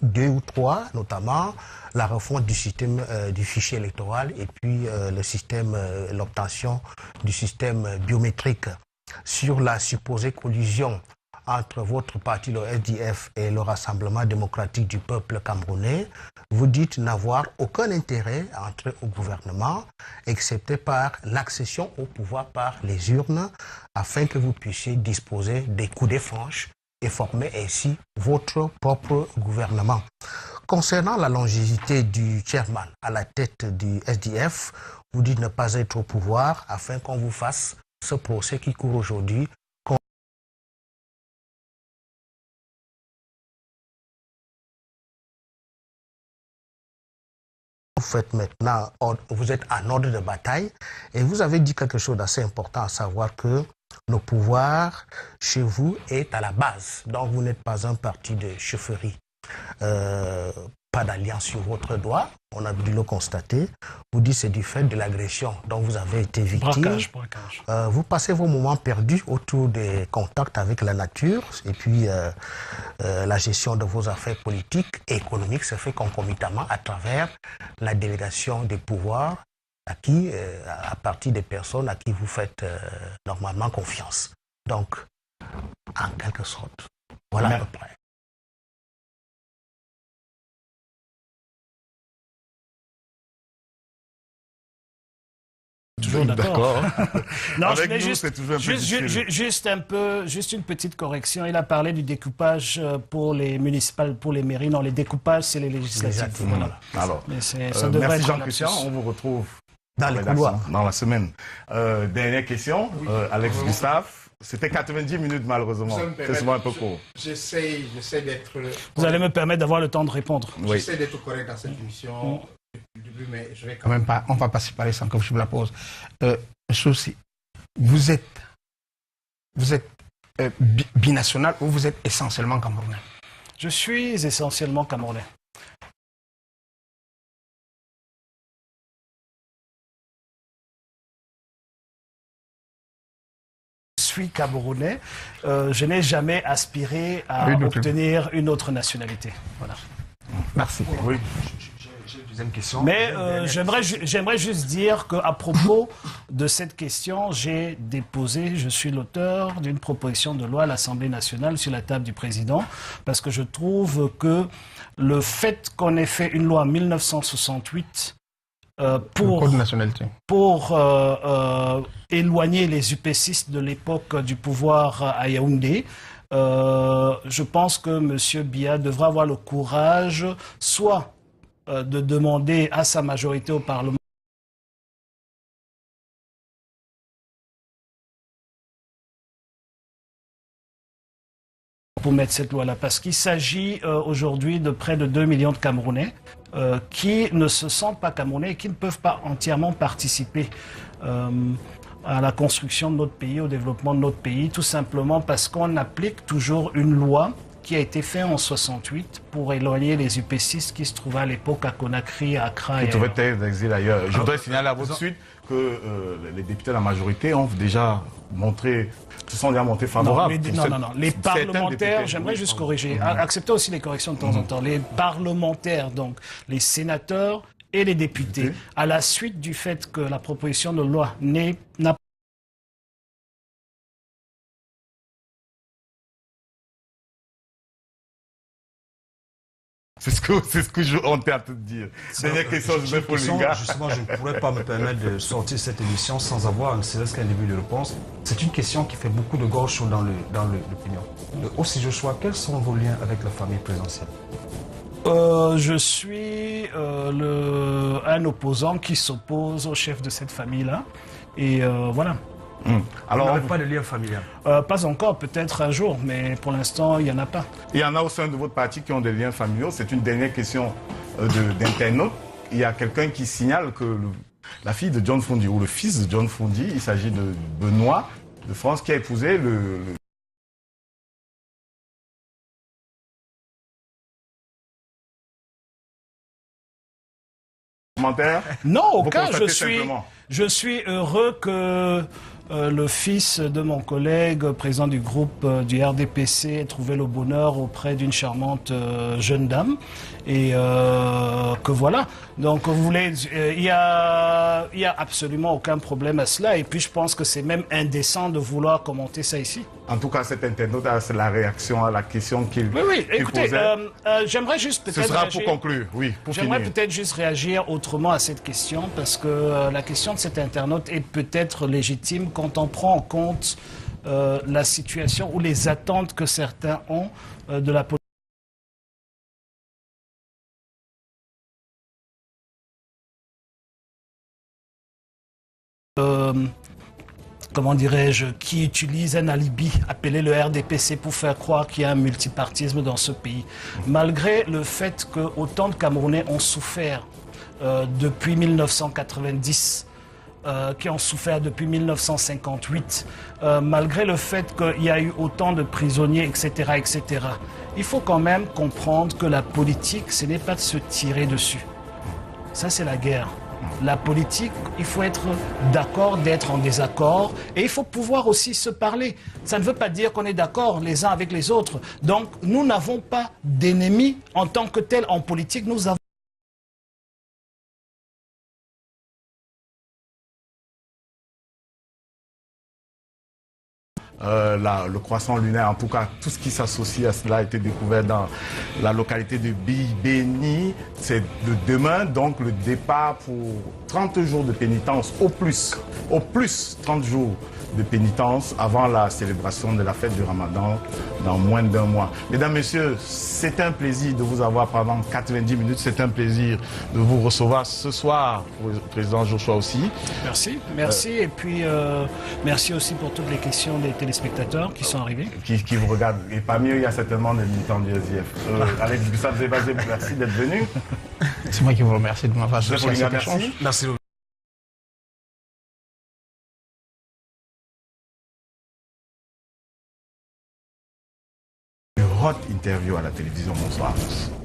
Deux ou trois, notamment la refonte du système du fichier électoral et puis l'obtention du système biométrique. Sur la supposée collusion entre votre parti, le SDF, et le Rassemblement démocratique du peuple camerounais, vous dites n'avoir aucun intérêt à entrer au gouvernement, excepté par l'accession au pouvoir par les urnes, afin que vous puissiez disposer des coudées franches et former ainsi votre propre gouvernement. Concernant la longévité du chairman à la tête du SDF, vous dites ne pas être au pouvoir afin qu'on vous fasse ce procès qui court aujourd'hui. Vous faites maintenant, vous êtes en ordre de bataille et vous avez dit quelque chose d'assez important, à savoir que le pouvoir chez vous est à la base. Donc vous n'êtes pas un parti de chefferie. pas d'alliance sur votre doigt, on a dû le constater. Vous dites que c'est du fait de l'agression dont vous avez été victime. Braquage. Vous passez vos moments perdus autour des contacts avec la nature et puis la gestion de vos affaires politiques et économiques se fait concomitamment à travers la délégation des pouvoirs à partir des personnes à qui vous faites normalement confiance. Donc, en quelque sorte, voilà à peu près. Toujours d'accord. Non, Avec je voulais nous, c'est toujours un peu difficile. juste une petite correction. Il a parlé du découpage pour les municipales, pour les mairies. Non, les découpages, c'est les législatives. Voilà. Alors, ça devrait merci être Jean-Christian. On vous retrouve dans les couloirs dans la semaine. Dernière question, Alex Gustave. C'était 90 minutes malheureusement. C'est souvent un peu court. J'essaie d'être... Vous allez me permettre d'avoir le temps de répondre. Oui. J'essaie d'être correct dans cette émission depuis le début, mais je vais quand même pas... On va pas séparer sans que je vous la pose. Souci, vous êtes binational ou vous êtes essentiellement camerounais? Je suis essentiellement camerounais. Je suis camerounais. Je n'ai jamais aspiré à obtenir une autre nationalité. Voilà. Merci. Oui. J'ai une deuxième question. Mais j'aimerais juste dire qu'à propos de cette question, je suis l'auteur d'une proposition de loi à l'Assemblée nationale sur la table du président, parce que je trouve que le fait qu'on ait fait une loi en 1968 pour éloigner les UPCistes de l'époque du pouvoir à Yaoundé, je pense que M. Biya devra avoir le courage soit de demander à sa majorité au Parlement pour mettre cette loi-là, parce qu'il s'agit aujourd'hui de près de 2 millions de Camerounais qui ne se sentent pas Camerounais et qui ne peuvent pas entièrement participer à la construction de notre pays, au développement de notre pays, tout simplement parce qu'on applique toujours une loi qui a été faite en 68 pour éloigner les UPCistes qui se trouvaient à l'époque à Conakry, à Accra. Qui trouvaient terre d'exil ailleurs. Je voudrais signaler à votre suite que les députés de la majorité ont déjà se sont déjà montrés favorables. Non. Les parlementaires, j'aimerais juste corriger, acceptez aussi les corrections de temps en temps. Les parlementaires, donc les sénateurs et les députés, à la suite du fait que la proposition de loi n'a C'est ce que on est en train de dire. Dernière question, je vais pour Linga. Justement, je ne pourrais pas me permettre de sortir cette émission sans avoir ne serait-ce qu'un début de réponse. C'est une question qui fait beaucoup de gorge chaud dans l'opinion. Aussi Joshua, quels sont vos liens avec la famille présidentielle? Je suis un opposant qui s'oppose au chef de cette famille-là. Et voilà. Alors, on n'avez pas de lien familial? Pas encore, peut-être un jour, mais pour l'instant, il n'y en a pas. Il y en a au sein de votre parti qui ont des liens familiaux. C'est une dernière question d'internaute. Il y a quelqu'un qui signale que la fille de John Fondi, ou le fils de John Fondi, il s'agit de Benoît de France, qui a épousé le commentaire. Non, aucun. Je suis heureux que le fils de mon collègue, président du groupe du RDPC, ait trouvé le bonheur auprès d'une charmante jeune dame. Et que voilà. Donc, vous voulez, il y a absolument aucun problème à cela. Et puis, je pense que c'est même indécent de vouloir commenter ça ici. En tout cas, cet internaute, c'est la réaction à la question qu'il posait. Oui, écoutez, j'aimerais juste peut-être... Ce sera pour conclure, oui, pour finir. J'aimerais peut-être juste réagir autrement à cette question, parce que la question de cet internaute est peut-être légitime quand on prend en compte la situation ou les attentes que certains ont de la politique. Comment dirais-je, qui utilise un alibi appelé le RDPC pour faire croire qu'il y a un multipartisme dans ce pays. Malgré le fait que autant de Camerounais ont souffert depuis 1990 qui ont souffert depuis 1958, malgré le fait qu'il y a eu autant de prisonniers, etc., etc. Il faut quand même comprendre que la politique, ce n'est pas de se tirer dessus. Ça, c'est la guerre. La politique, il faut être d'accord d'être en désaccord et il faut pouvoir aussi se parler. Ça ne veut pas dire qu'on est d'accord les uns avec les autres. Donc, nous n'avons pas d'ennemis en tant que tels en politique. Nous avons le croissant lunaire, en tout cas, tout ce qui s'associe à cela a été découvert dans la localité de Bibéni. C'est de demain, donc le départ pour 30 jours de pénitence, au plus 30 jours de pénitence avant la célébration de la fête du Ramadan dans moins d'1 mois. Mesdames, Messieurs, c'est un plaisir de vous avoir pendant 90 minutes. C'est un plaisir de vous recevoir ce soir, Président Joshua aussi. Merci. Et puis, merci aussi pour toutes les questions des téléspectateurs qui sont arrivés. Qui vous regardent. Et parmi eux, il y a certainement des militants du SDF. Alex Gustave Zébazé, merci d'être venu. C'est moi qui vous remercie de m'avoir associé à cet échange. Merci. Hot interview à la télévision. Bonsoir à tous.